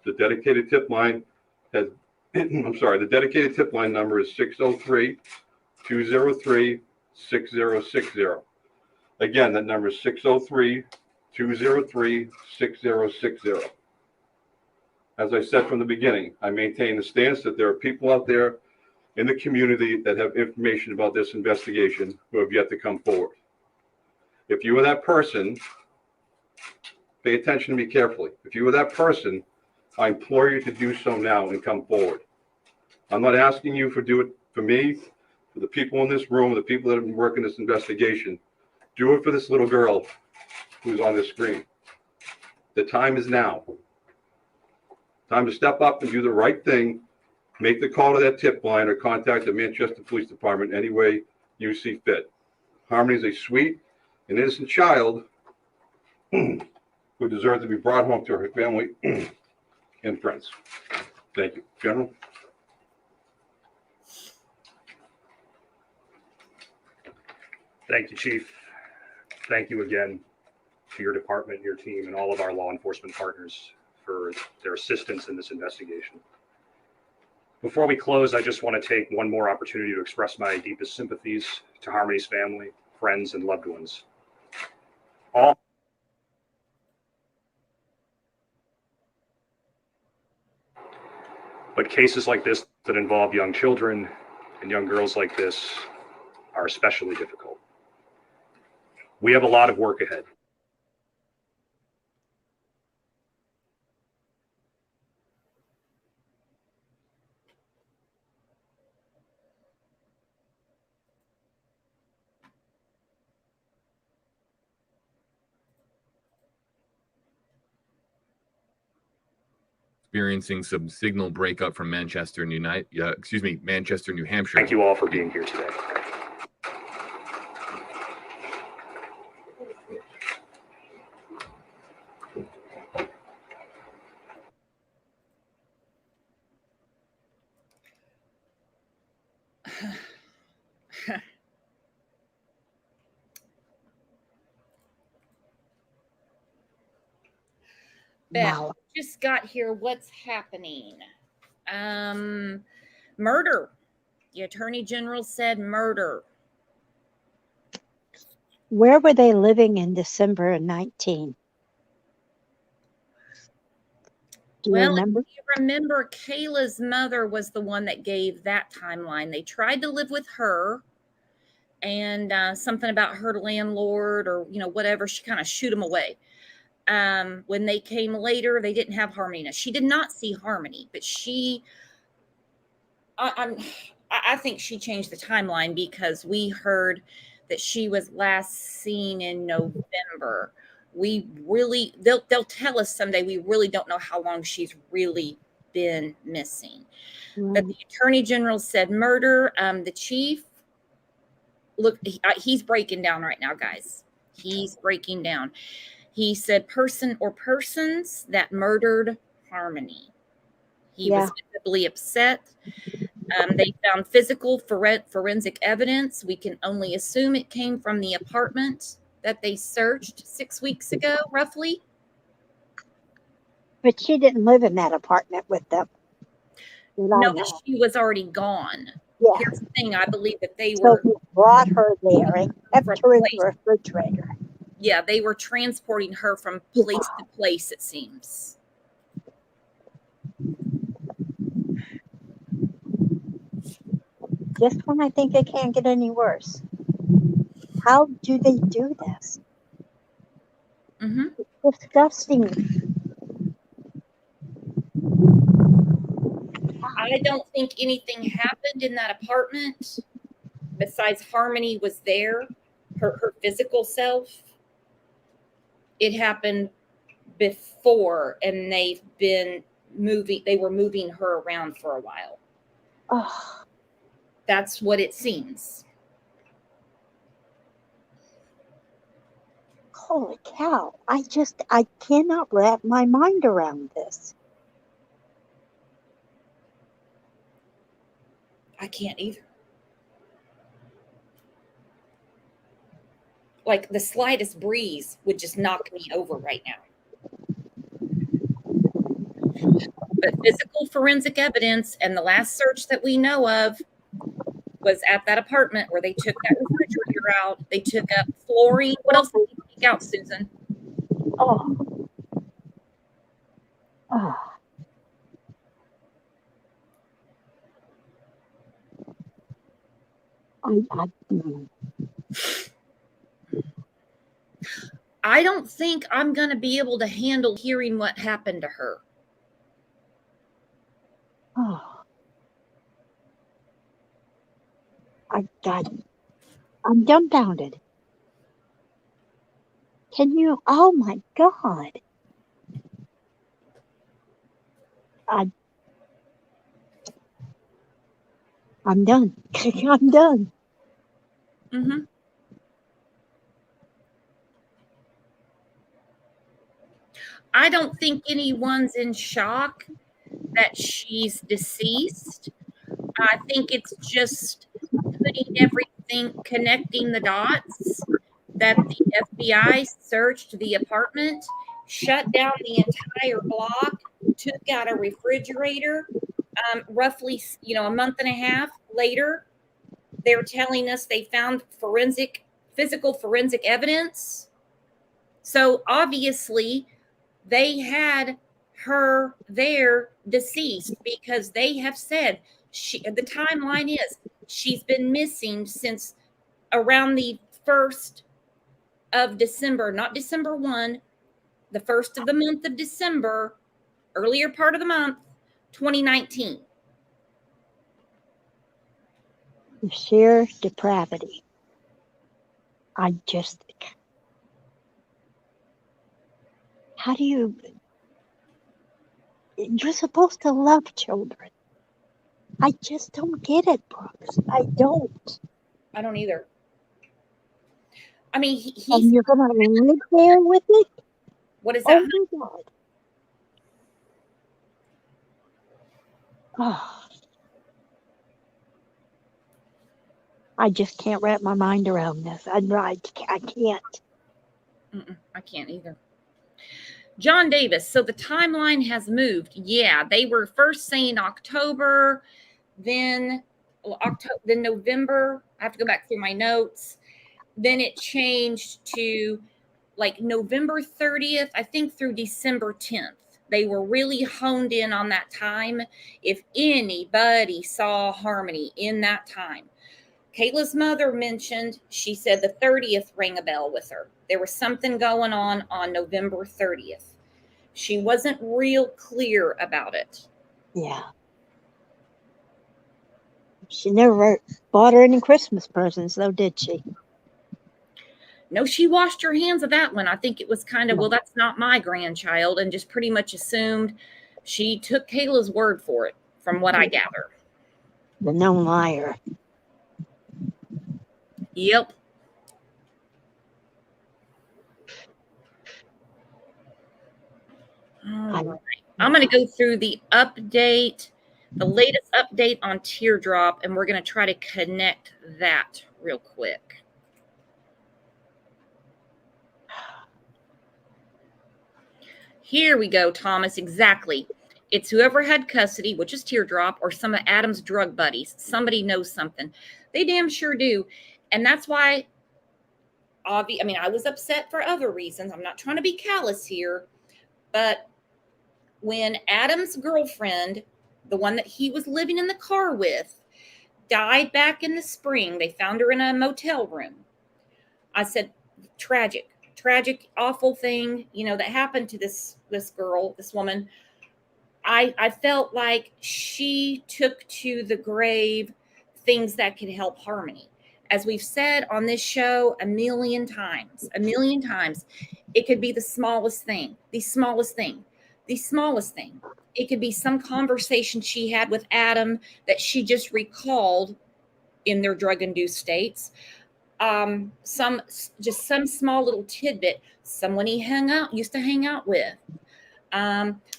The dedicated tip line has, the dedicated tip line number is 603-203-6060. Again, that number is 603-203-6060. As I said from the beginning, I maintain the stance that there are people out there in the community that have information about this investigation who have yet to come forward. If you are that person, pay attention to me carefully. If you are that person, I implore you to do so now and come forward. I'm not asking you to do it for me, for the people in this room, the people that have been working this investigation. Do it for this little girl who's on this screen. The time is now. Time to step up and do the right thing. Make the call to that tip line or contact the Manchester Police Department any way you see fit. Harmony is a sweet and innocent child who deserves to be brought home to her family and friends. Thank you. General? Thank you, Chief. Thank you again to your department, your team, and all of our law enforcement partners for their assistance in this investigation. Before we close, I just want to take one more opportunity to express my deepest sympathies to Harmony's family, friends, and loved ones. But cases like this that involve young children and young girls like this are especially difficult. We have a lot of work ahead. Experiencing some signal breakup from Manchester, New Hampshire. Thank you all for being here today. Wow. Just got here. What's happening? Murder. The Attorney General said murder. Where were they living in December of 19? Do you Well, remember? if you remember, Kayla's mother was the one that gave that timeline. They tried to live with her, and something about her landlord or, whatever, she kind of shoot them away. When they came later, they didn't have Harmony. Now, she did not see Harmony, but I think she changed the timeline because we heard that she was last seen in November. They'll tell us someday. We really don't know how long she's really been missing. But Right. the Attorney General said murder. The chief, look, he's breaking down right now, guys. He's breaking down. He said person or persons that murdered Harmony. He was visibly upset. They found physical forensic evidence. We can only assume it came from the apartment that they searched 6 weeks ago, roughly. But she didn't live in that apartment with them. No, she was already gone. Yeah. Here's the thing. I believe that they So were he brought her there and kept her in the refrigerator. Yeah, they were transporting her from place to place, it seems. Just when I think it can't get any worse. How do they do this? Mm-hmm. It's disgusting. I don't think anything happened in that apartment besides Harmony was there, her physical self. It happened before, and they were moving her around for a while. Oh, That's what it seems. holy cow. I cannot wrap my mind around this. I can't either. Like the slightest breeze would just knock me over right now. But physical forensic evidence, and the last search that we know of was at that apartment where they took that refrigerator out. They took up flooring. What else did they take out, Susan? Oh. Oh. I don't think I'm going to be able to handle hearing what happened to her. Oh. I'm dumbfounded. Can you? Oh my God. I'm done. I'm done. Mm-hmm. I don't think anyone's in shock that she's deceased. I think it's just putting everything, connecting the dots, that the FBI searched the apartment, shut down the entire block, took out a refrigerator. Roughly, a month and a half later, they're telling us they found physical forensic evidence. So obviously, they had her there deceased because they have said the timeline is she's been missing since around the 1st of December, not December 1, the 1st of the month of December, earlier part of the month, 2019. The sheer depravity. How do you're supposed to love children. I just don't get it, Brooks. I don't. I don't either. I mean, and you're going to live there with it? What is that? Oh, my God. Oh. I just can't wrap my mind around this. I can't. I can't either. John Davis. So the timeline has moved. Yeah, they were first saying October, then November. I have to go back through my notes. Then it changed to like November 30th, I think, through December 10th. They were really honed in on that time. If anybody saw Harmony in that time, Kayla's mother mentioned, she said the 30th rang a bell with her. There was something going on November 30th. She wasn't real clear about it. Yeah. She never bought her any Christmas presents, though, did she? No, she washed her hands of that one. I think it was kind of, well, that's not my grandchild, and just pretty much assumed. She took Kayla's word for it, from what I gather. The known liar. Yep. All right. I'm going to go through the update, the latest update on Teardrop, and we're going to try to connect that real quick. Here we go, Thomas. Exactly. It's whoever had custody, which is Teardrop, or some of Adam's drug buddies. Somebody knows something. They damn sure do. And that's why, I was upset for other reasons. I'm not trying to be callous here. But when Adam's girlfriend, the one that he was living in the car with, died back in the spring, they found her in a motel room. I said, tragic, awful thing, that happened to this girl, this woman. I felt like she took to the grave things that could help Harmony. As we've said on this show a million times, it could be the smallest thing. It could be some conversation she had with Adam that she just recalled in their drug-induced states. Some small little tidbit, someone he used to hang out with,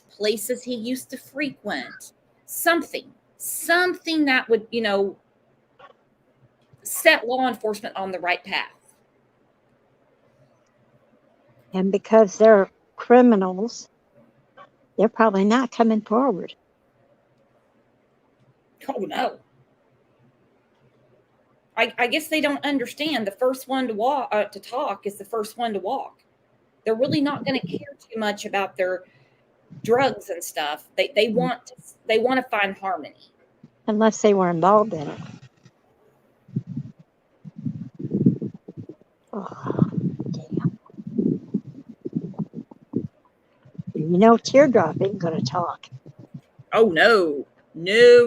places he used to frequent, something that would, set law enforcement on the right path. And because they're criminals, they're probably not coming forward. Oh, no. I guess they don't understand the first one to talk is the first one to walk. They're really not going to care too much about their drugs and stuff. They want to find Harmony. Unless they were involved in it. Oh, damn. Teardrop ain't going to talk. Oh, no. No.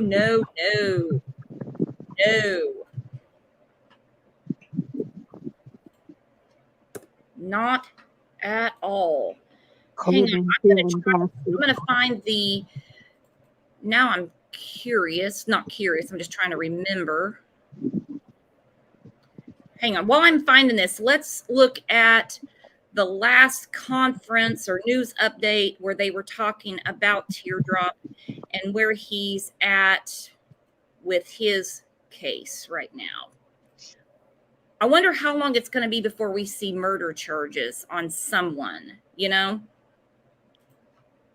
Not at all. Hang on. I'm going to find the... Now I'm curious. Not curious. I'm just trying to remember. Hang on. While I'm finding this, let's look at the last conference or news update where they were talking about Teardrop and where he's at with his case right now. I wonder how long it's going to be before we see murder charges on someone,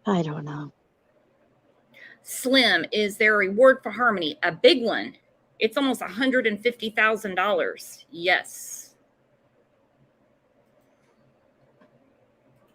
I don't know. Slim, is there a reward for Harmony? A big one. It's almost $150,000. Yes.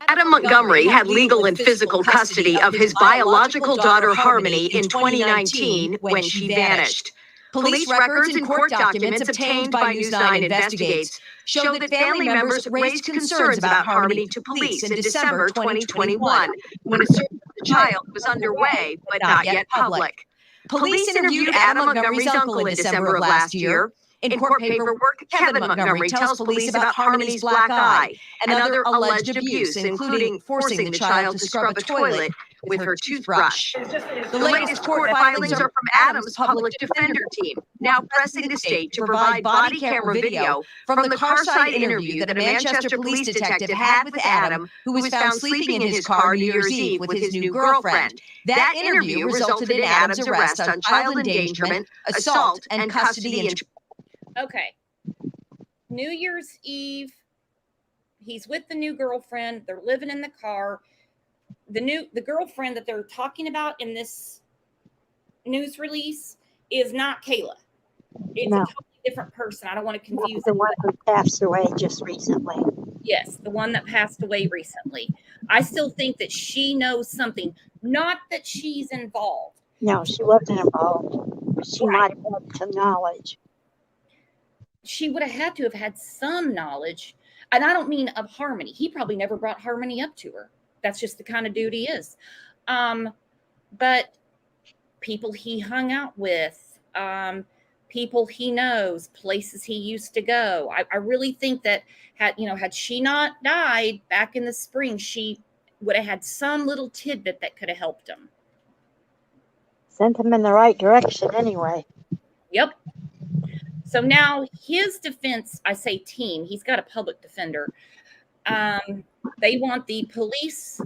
Adam Montgomery had legal and physical custody of his biological daughter Harmony in 2019 when she vanished. Police records and court documents obtained by News 9 Investigates show that family members raised concerns about Harmony to police in December 2021 when a search of the child was underway but not yet public. Police interviewed Adam Montgomery's uncle in December of last year. In court paperwork, Kevin Montgomery tells police about Harmony's black eye and other alleged abuse, including forcing the child to scrub a toilet with her toothbrush. The latest court filings are from Adam's public defender team, now pressing the state to provide body camera video from the car-side interview that a Manchester police detective had with Adam, who was found sleeping in his car New Year's Eve with his new girlfriend. That interview resulted in Adam's arrest on child endangerment, assault, and custody and... Okay. New Year's Eve, he's with the new girlfriend. They're living in the car. The girlfriend that they're talking about in this news release is not Kayla. It's a totally different person. I don't want to confuse the one who passed away just recently. Yes, the one that passed away recently. I still think that she knows something, not that she's involved. No, she wasn't involved. But she might have had some knowledge. She would have had to have had some knowledge. And I don't mean of Harmony. He probably never brought Harmony up to her. That's just the kind of dude he is. But people he hung out with, people he knows, places he used to go. I really think that had she not died back in the spring, she would have had some little tidbit that could have helped him. Sent him in the right direction anyway. Yep. So now his defense, I say team, he's got a public defender. They want the police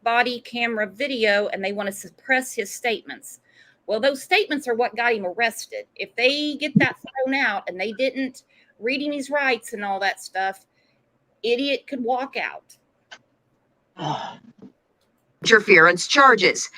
body camera video and they want to suppress his statements. Well, those statements are what got him arrested. If they get that thrown out and they didn't reading his rights and all that stuff, idiot could walk out. Interference charges.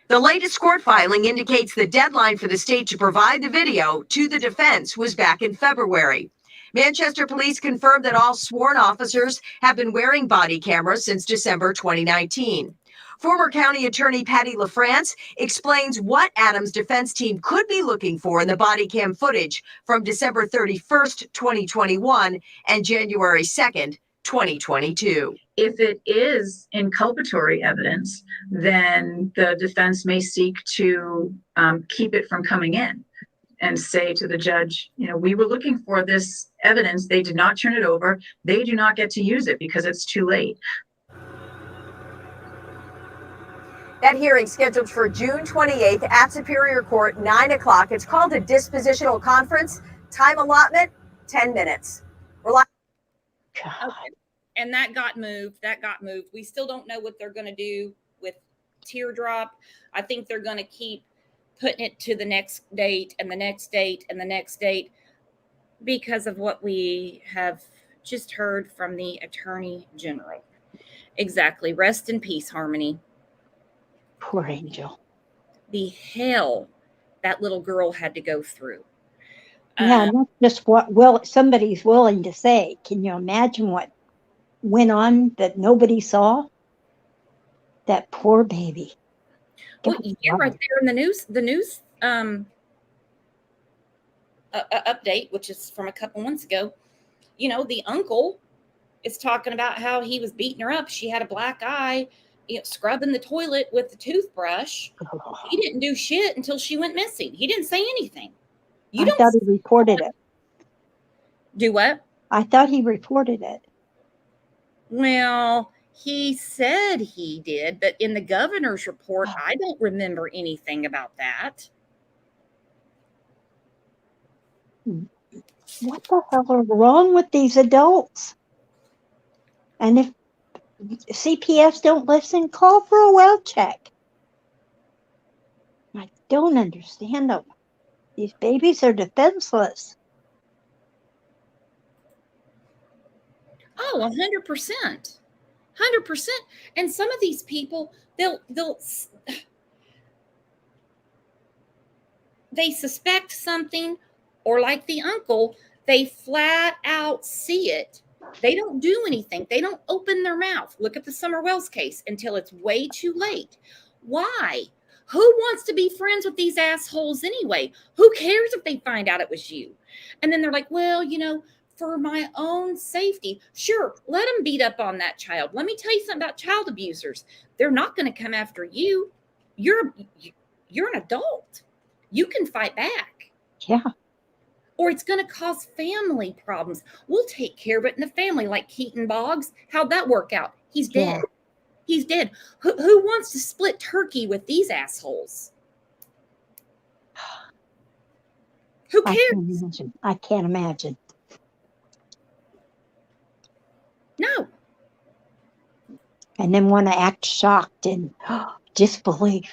The latest court filing indicates the deadline for the state to provide the video to the defense was back in February. Manchester police confirmed that all sworn officers have been wearing body cameras since December 2019. Former County Attorney Patty LaFrance explains what Adams' defense team could be looking for in the body cam footage from December 31st, 2021 and January 2nd, 2022. If it is inculpatory evidence, then the defense may seek to keep it from coming in and say to the judge, we were looking for this evidence. They did not turn it over. They do not get to use it because it's too late. That hearing scheduled for June 28th at Superior Court, 9 o'clock. It's called a dispositional conference. Time allotment, 10 minutes. Okay. And that got moved. We still don't know what they're going to do with Teardrop. I think they're going to keep putting it to the next date and the next date and the next date because of what we have just heard from the Attorney General. Exactly. Rest in peace, Harmony. Poor angel. The hell that little girl had to go through. Yeah, that's just what somebody's willing to say. Can you imagine what went on that nobody saw? That poor baby. Well, yeah, right there in the news update, which is from a couple months ago, the uncle is talking about how he was beating her up. She had a black eye, scrubbing the toilet with the toothbrush. He didn't do shit until she went missing. He didn't say anything. I thought he reported it. Do what? I thought he reported it. Well, he said he did, but in the governor's report, I don't remember anything about that. What the hell is wrong with these adults? And if CPS don't listen, call for a well check. I don't understand them. These babies are defenseless. Oh, 100%. 100%. And some of these people, they suspect something, or like the uncle, they flat out see it. They don't do anything. They don't open their mouth. Look at the Summer Wells case until it's way too late. Why? Who wants to be friends with these assholes anyway? Who cares if they find out it was you? And then they're like, well, for my own safety. Sure, let them beat up on that child. Let me tell you something about child abusers. They're not going to come after you. You're an adult. You can fight back. Yeah. Or it's going to cause family problems. We'll take care of it in the family, like Keaton Boggs. How'd that work out? He's dead. Yeah. He's dead. Who wants to split turkey with these assholes? Who cares? I can't imagine. No. And then want to act shocked and disbelief.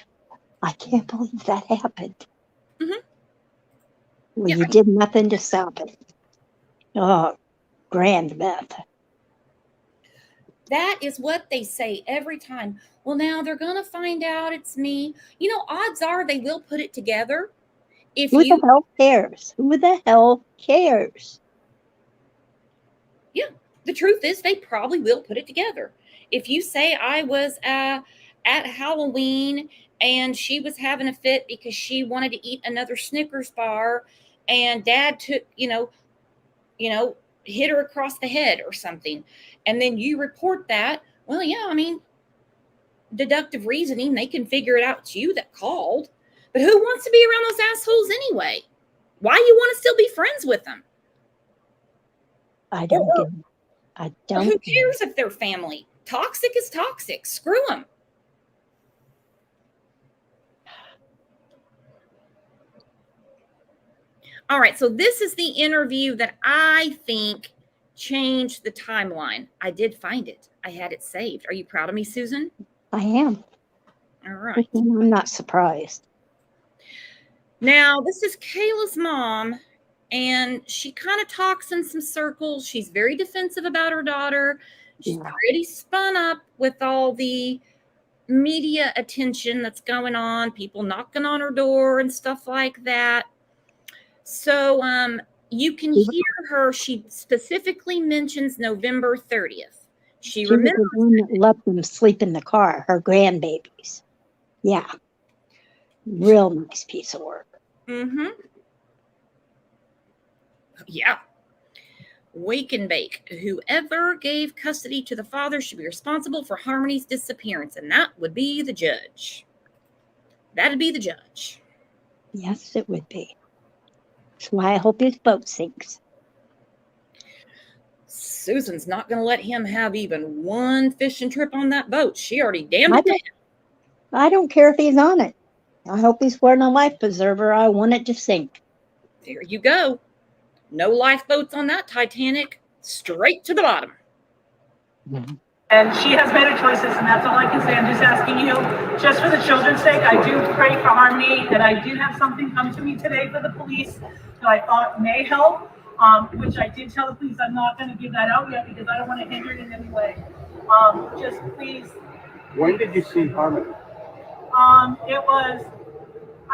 I can't believe that happened. Mm-hmm. Well, you did nothing to stop it. Oh, grand meth. That is what they say every time. Well, now they're going to find out it's me. Odds are they will put it together. Who the hell cares? Who the hell cares? Yeah. the truth is they probably will put it together. If you say I was at Halloween and she was having a fit because she wanted to eat another Snickers bar and dad took, hit her across the head or something, and then you report that, well, yeah, I mean, deductive reasoning, they can figure it out. It's you that called. But who wants to be around those assholes anyway? Why you want to still be friends with them? I don't get it. I don't. Who cares if they're family? Toxic is toxic. Screw them. All right, so this is the interview that I think changed the timeline. I did find it. I had it saved. Are you proud of me, Susan? I am. All right. I'm not surprised. Now, this is Kayla's mom, and she kind of talks in some circles. She's very defensive about her daughter. She's pretty spun up with all the media attention that's going on, people knocking on her door and stuff like that. So you can hear her. She specifically mentions November 30th. She remembers was the one that let them sleep in the car, her grandbabies. Yeah. Real nice piece of work. Mm-hmm. Yeah. Wake and bake. Whoever gave custody to the father should be responsible for Harmony's disappearance, and that would be the judge. That'd be the judge. Yes, it would be. That's why I hope his boat sinks. Susan's not going to let him have even one fishing trip on that boat. She already damned it. I don't care if he's on it. I hope he's wearing a life preserver. I want it to sink. There you go. No lifeboats on that Titanic. Straight to the bottom. Mm-hmm. And she has better choices, and that's all I can say. I'm just asking you, just for the children's sake, I do pray for Harmony, and I did have something come to me today for the police that I thought may help, which I did tell the police I'm not going to give that out yet because I don't want to hinder it in any way. Just please. When did you see Harmony? I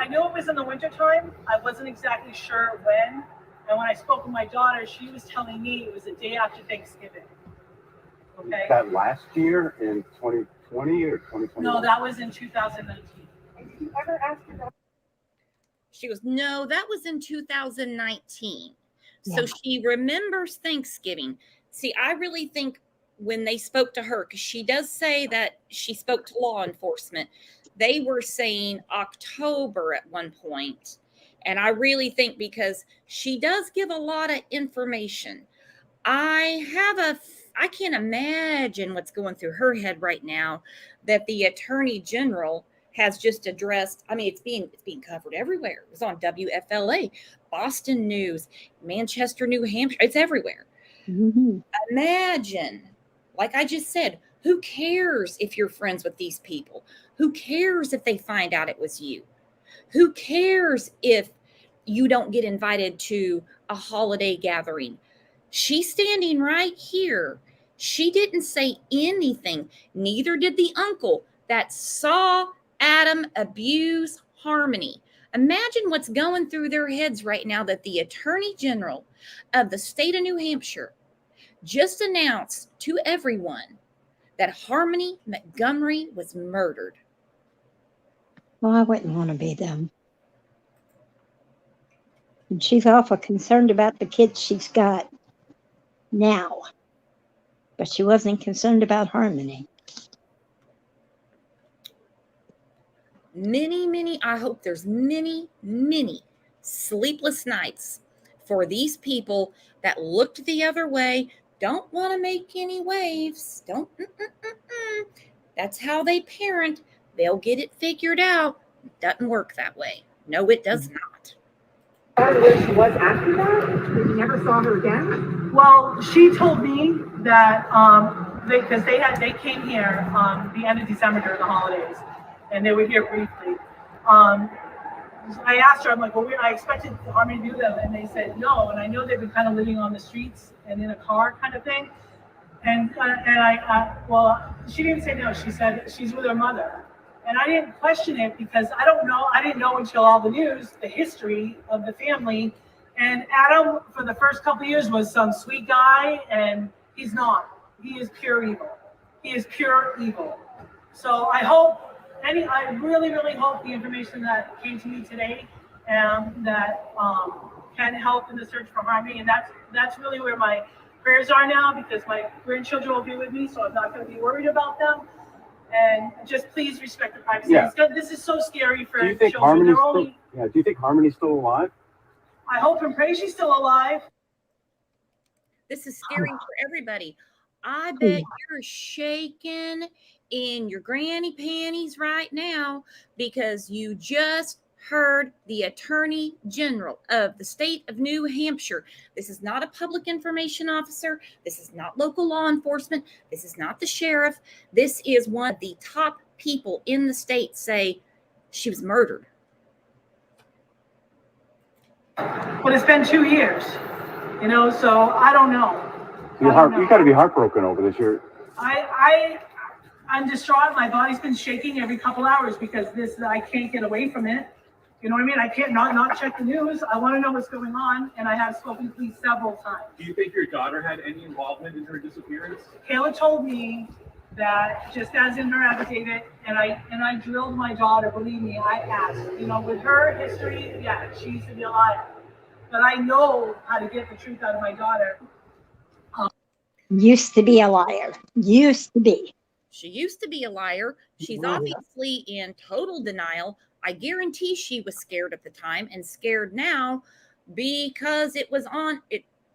knew it was in the wintertime. I wasn't exactly sure when. And when I spoke with my daughter, she was telling me it was the day after Thanksgiving. Okay. That last year in 2020 or 2021? No, that was in 2019. Did you ever ask her that? She goes, no, that was in 2019. Yeah. So she remembers Thanksgiving. See, I really think when they spoke to her, because she does say that she spoke to law enforcement, they were saying October at one point. And I really think because she does give a lot of information. I can't imagine what's going through her head right now that the Attorney General has just addressed. I mean, it's being covered everywhere. It was on WFLA, Boston News, Manchester, New Hampshire. It's everywhere. Mm-hmm. Imagine, like I just said, who cares if you're friends with these people? Who cares if they find out it was you? Who cares if you don't get invited to a holiday gathering? She's standing right here. She didn't say anything. Neither did the uncle that saw Adam abuse Harmony. Imagine what's going through their heads right now that the Attorney General of the state of New Hampshire just announced to everyone that Harmony Montgomery was murdered. Well, I wouldn't want to be them. And she's awful concerned about the kids she's got now. But she wasn't concerned about Harmony. I hope there's many sleepless nights for these people that looked the other way, don't want to make any waves, That's how they parent. They'll get it figured out. It doesn't work that way. No, it does not. Where she was after that? You never saw her again? Well, she told me that because they came here the end of December during the holidays, and they were here briefly. I asked her, I'm like, well, I expected Harmony to do them, and they said no. And I know they've been kind of living on the streets and in a car kind of thing. And she didn't say no. She said she's with her mother. And I didn't question it because I didn't know until all the news, the history of the family. And Adam, for the first couple of years, was some sweet guy, and He's not. He is pure evil. He is pure evil. So I really, really hope the information that came to me today that can help in the search for Harmony. And that's really where my prayers are now, because my grandchildren will be with me, so I'm not going to be worried about them. And just please respect the privacy. Yeah. This is so scary for Do you think children. do you think Harmony's still alive? I hope and pray she's still alive. This is scary for everybody. I bet you're shaking in your granny panties right now because you just heard the Attorney General of the state of New Hampshire. This is not a public information officer. This is not local law enforcement. This is not the sheriff. This is one of the top people in the state say she was murdered. But it's been 2 years, so I don't know. You got to be heartbroken over this. I'm distraught. My body's been shaking every couple hours because I can't get away from it. You know what I mean? I can't not check the news. I want to know what's going on, and I have spoken to police several times. Do you think your daughter had any involvement in her disappearance? Kayla told me that, just as in her affidavit, and I drilled my daughter. Believe me, I asked. With her history, yeah, she used to be a liar. But I know how to get the truth out of my daughter. Used to be a liar. Used to be. She used to be a liar. She's obviously in total denial. I guarantee she was scared at the time and scared now because it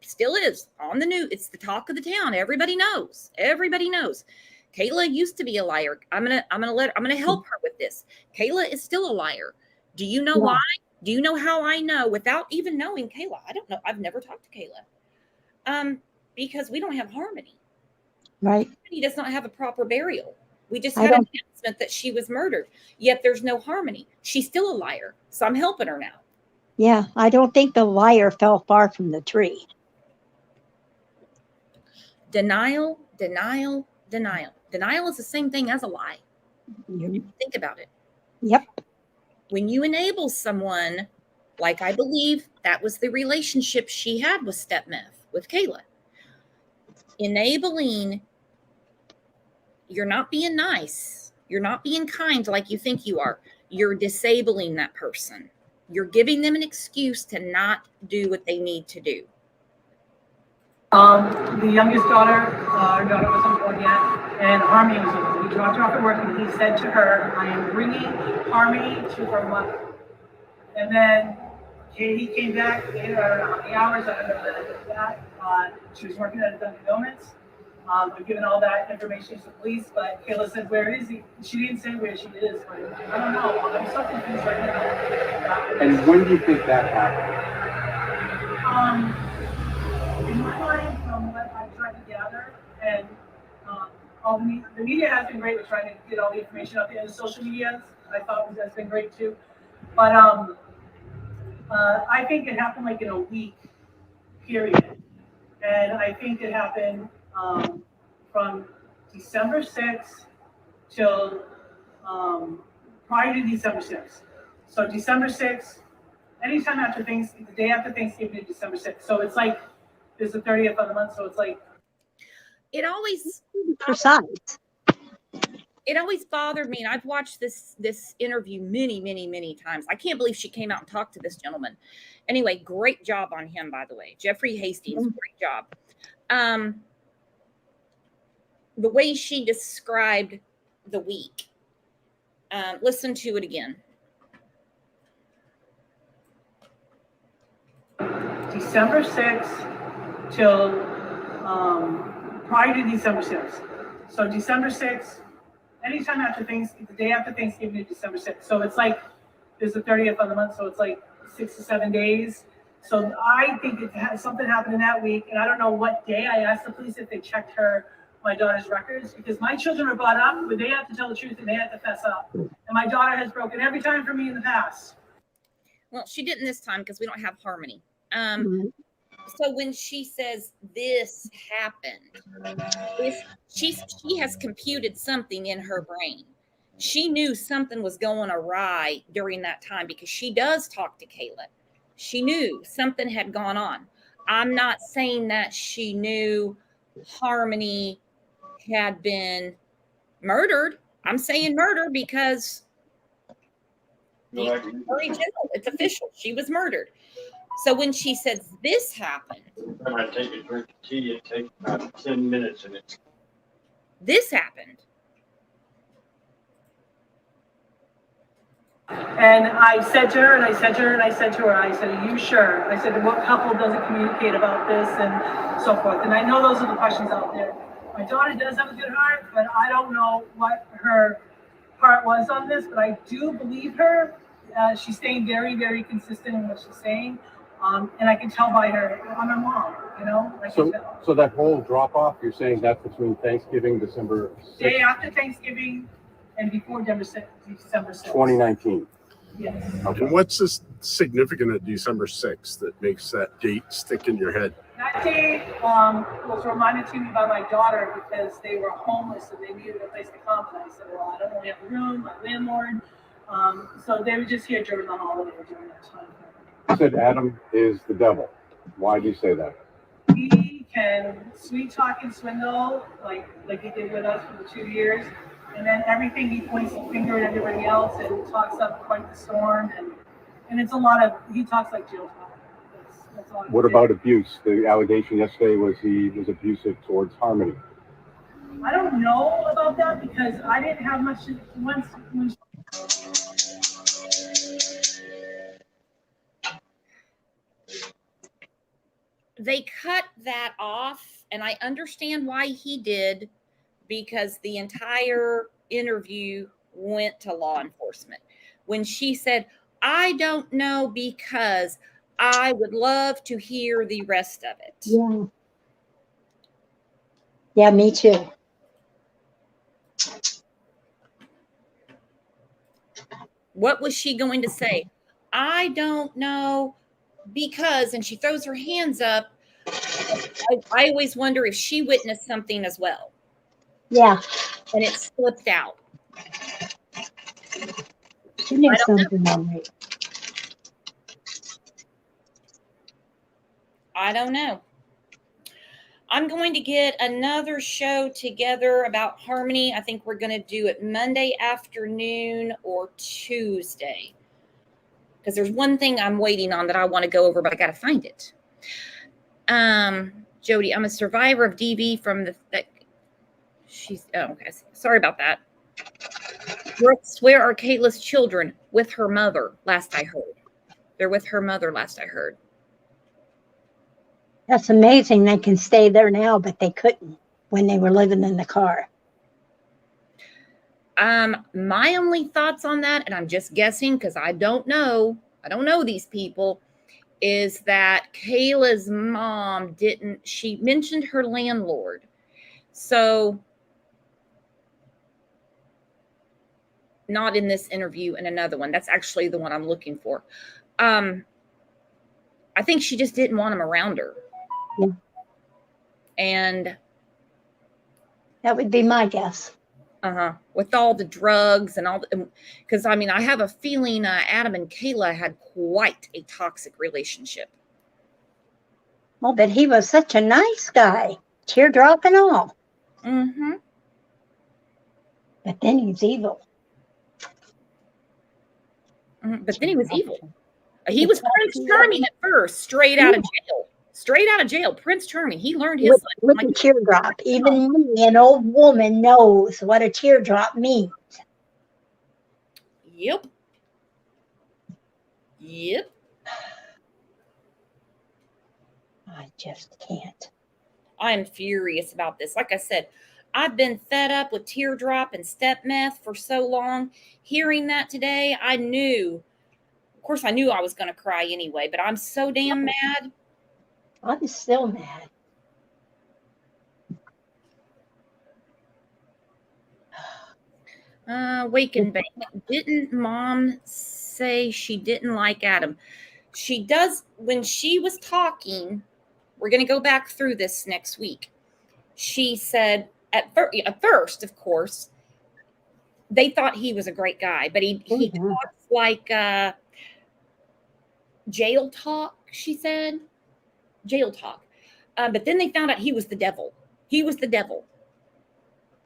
still is on the news. It's the talk of the town. Everybody knows. Everybody knows. Kayla used to be a liar. I'm gonna help her with this. Kayla is still a liar. Do you know why? Do you know how I know without even knowing Kayla? I don't know. I've never talked to Kayla. Because we don't have Harmony. Right. Harmony does not have a proper burial. We just had an announcement that she was murdered, yet there's no Harmony. She's still a liar. So I'm helping her now. Yeah, I don't think the liar fell far from the tree. Denial, denial, denial. Denial is the same thing as a lie. Think about it. Yep. When you enable someone, like I believe that was the relationship she had with stepmeth, with Kayla. Enabling, you're not being nice. You're not being kind like you think you are. You're disabling that person. You're giving them an excuse to not do what they need to do. The youngest daughter, our daughter wasn't born yet, and Harmony was with her. We dropped her off at work, and he said to her, I am bringing Harmony to her mother. And then he came back, I don't know how many hours, I don't know that. She was working at a Dunkin' Donuts. We've given all that information to the police, but Kayla said, where is he? She didn't say where she is, but I don't know. I'm so confused right now. And when do you think that happened? In my mind, from what I've tried to gather, and the media has been great with trying to get all the information out there. The social media, I thought, has been great too. But I think it happened like in a week period. And I think it happened from December 6th till prior to December 6th. So December 6th, anytime after Thanksgiving, the day after Thanksgiving, December 6th. So it's like, it's the 30th of the month, so it's like. It always precise. It always bothered me, and I've watched this interview many, many, many times. I can't believe she came out and talked to this gentleman. Anyway, great job on him, by the way. Jeffrey Hastings, great job. The way she described the week. Listen to it again. December 6th till prior to December 6th. So December 6th, anytime after Thanksgiving, the day after Thanksgiving, December 6th. So it's like, there's the 30th of the month, so it's like 6 to 7 days. So I think something happened in that week, and I don't know what day. I asked the police if they checked my daughter's records, because my children are brought up where they have to tell the truth and they have to fess up. And my daughter has broken every time for me in the past. Well, she didn't this time because we don't have Harmony. So when she says this happened, she has computed something in her brain. She knew something was going awry during that time because she does talk to Kayla. She knew something had gone on. I'm not saying that she knew Harmony had been murdered. I'm saying murder because the Attorney General, it's official. She was murdered. So when she says this happened, When I take a drink of tea, it takes about 10 minutes and it's this happened. And I said to her, and I said to her, and I said to her, I said, are you sure? I said, what couple doesn't communicate about this and so forth? And I know those are the questions out there. My daughter does have a good heart, but I don't know what her part was on this, but I do believe her. She's staying very, very consistent in what she's saying. And I can tell by her, I'm her mom, you know? I can tell. So that whole drop off, you're saying that's between Thanksgiving, December 6th, Day after Thanksgiving and before December 6th. 2019. Yes. Okay. And what's the significance of December 6th that makes that date stick in your head? That day was reminded to me by my daughter because they were homeless and they needed a place to come. And I said, well, I don't really have a room, my landlord. So they were just here during the holiday, during that time. You said Adam is the devil. Why do you say that? He can sweet talk and swindle like he did with us for the 2 years. And then everything he points the finger at everybody else and talks up quite the storm. And it's a lot of, he talks like jail talk. That's all. What about abuse? The allegation yesterday was he was abusive towards Harmony. I don't know about that because I didn't have much when They cut that off, and I understand why he did, because the entire interview went to law enforcement. When she said, I don't know because I would love to hear the rest of it. Yeah. Yeah, me too. What was she going to say? I don't know because, and she throws her hands up. I always wonder if she witnessed something as well. Yeah. And it slipped out. She knew something on me. I don't know. I'm going to get another show together about Harmony. I think we're going to do it Monday afternoon or Tuesday. Because there's one thing I'm waiting on that I want to go over, but I got to find it. Jody, I'm a survivor of DV from okay. Sorry about that. Brooks, where are Kayla's children? With her mother, last I heard. They're with her mother, last I heard. That's amazing. They can stay there now, but they couldn't when they were living in the car. My only thoughts on that, and I'm just guessing because I don't know these people, is that Kayla's mom she mentioned her landlord. So not in this interview, and another one. That's actually the one I'm looking for. I think she just didn't want him around her. Yeah. And that would be my guess. With all the drugs and all, because I mean, I have a feeling Adam and Kayla had quite a toxic relationship. Oh, but he was such a nice guy, teardrop and all. Mm-hmm. But then he's evil. But then he was evil. He was Prince Charming at first, straight out of jail. Straight out of jail, Prince Charming. He learned his with a teardrop. Even me, an old woman, knows what a teardrop means. Yep. I just can't. I'm furious about this. Like I said, I've been fed up with teardrop and step meth for so long. Hearing that today, I knew I was going to cry anyway, but I'm so damn mad. I'm still mad. Wake and bake. Didn't mom say she didn't like Adam? She does. When she was talking, we're going to go back through this next week. She said at first, of course, they thought he was a great guy, but he talks like jail talk, she said. Jail talk. But then they found out he was the devil. He was the devil.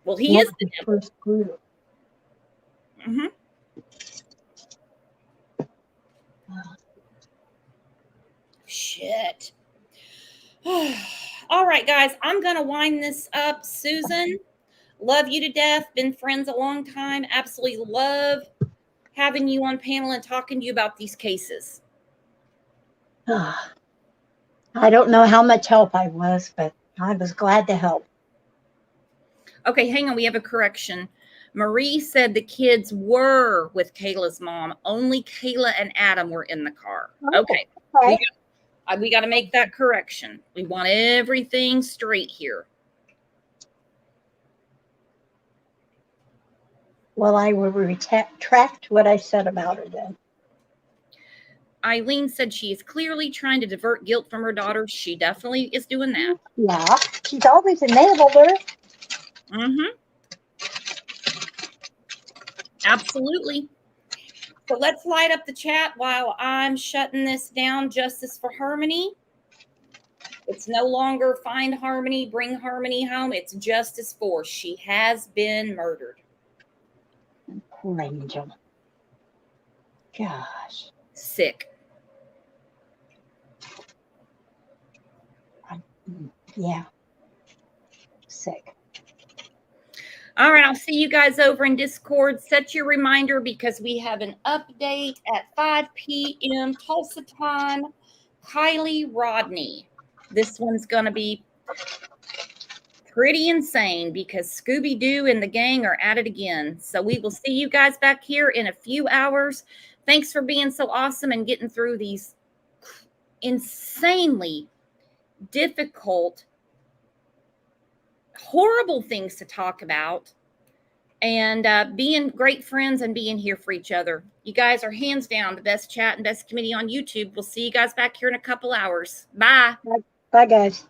Well, he What is the the devil. first group. Mm-hmm. Shit. All right, guys, I'm going to wind this up. Susan, love you to death. Been friends a long time. Absolutely love having you on panel and talking to you about these cases. I don't know how much help I was, but I was glad to help. Okay, hang on. We have a correction. Marie said the kids were with Kayla's mom. Only Kayla and Adam were in the car. Okay. We got to make that correction. We want everything straight here. Well, I will retract what I said about her then. Eileen said she is clearly trying to divert guilt from her daughter. She definitely is doing that. Yeah, she's always enabled her. Mm-hmm. Absolutely. So let's light up the chat while I'm shutting this down. Justice for Harmony. It's no longer find Harmony, bring Harmony home. It's justice for. She has been murdered. Poor Angel. Gosh. Sick. Yeah. Sick. All right, I'll see you guys over in Discord. Set your reminder because we have an update at 5 p.m. Tulsa time. Kylie Rodney. This one's going to be pretty insane because Scooby-Doo and the gang are at it again. So we will see you guys back here in a few hours. Thanks for being so awesome and getting through these insanely difficult, horrible things to talk about, and being great friends and being here for each other. You guys are hands down the best chat and best committee on YouTube. We'll see you guys back here in a couple hours. Bye. Bye, guys.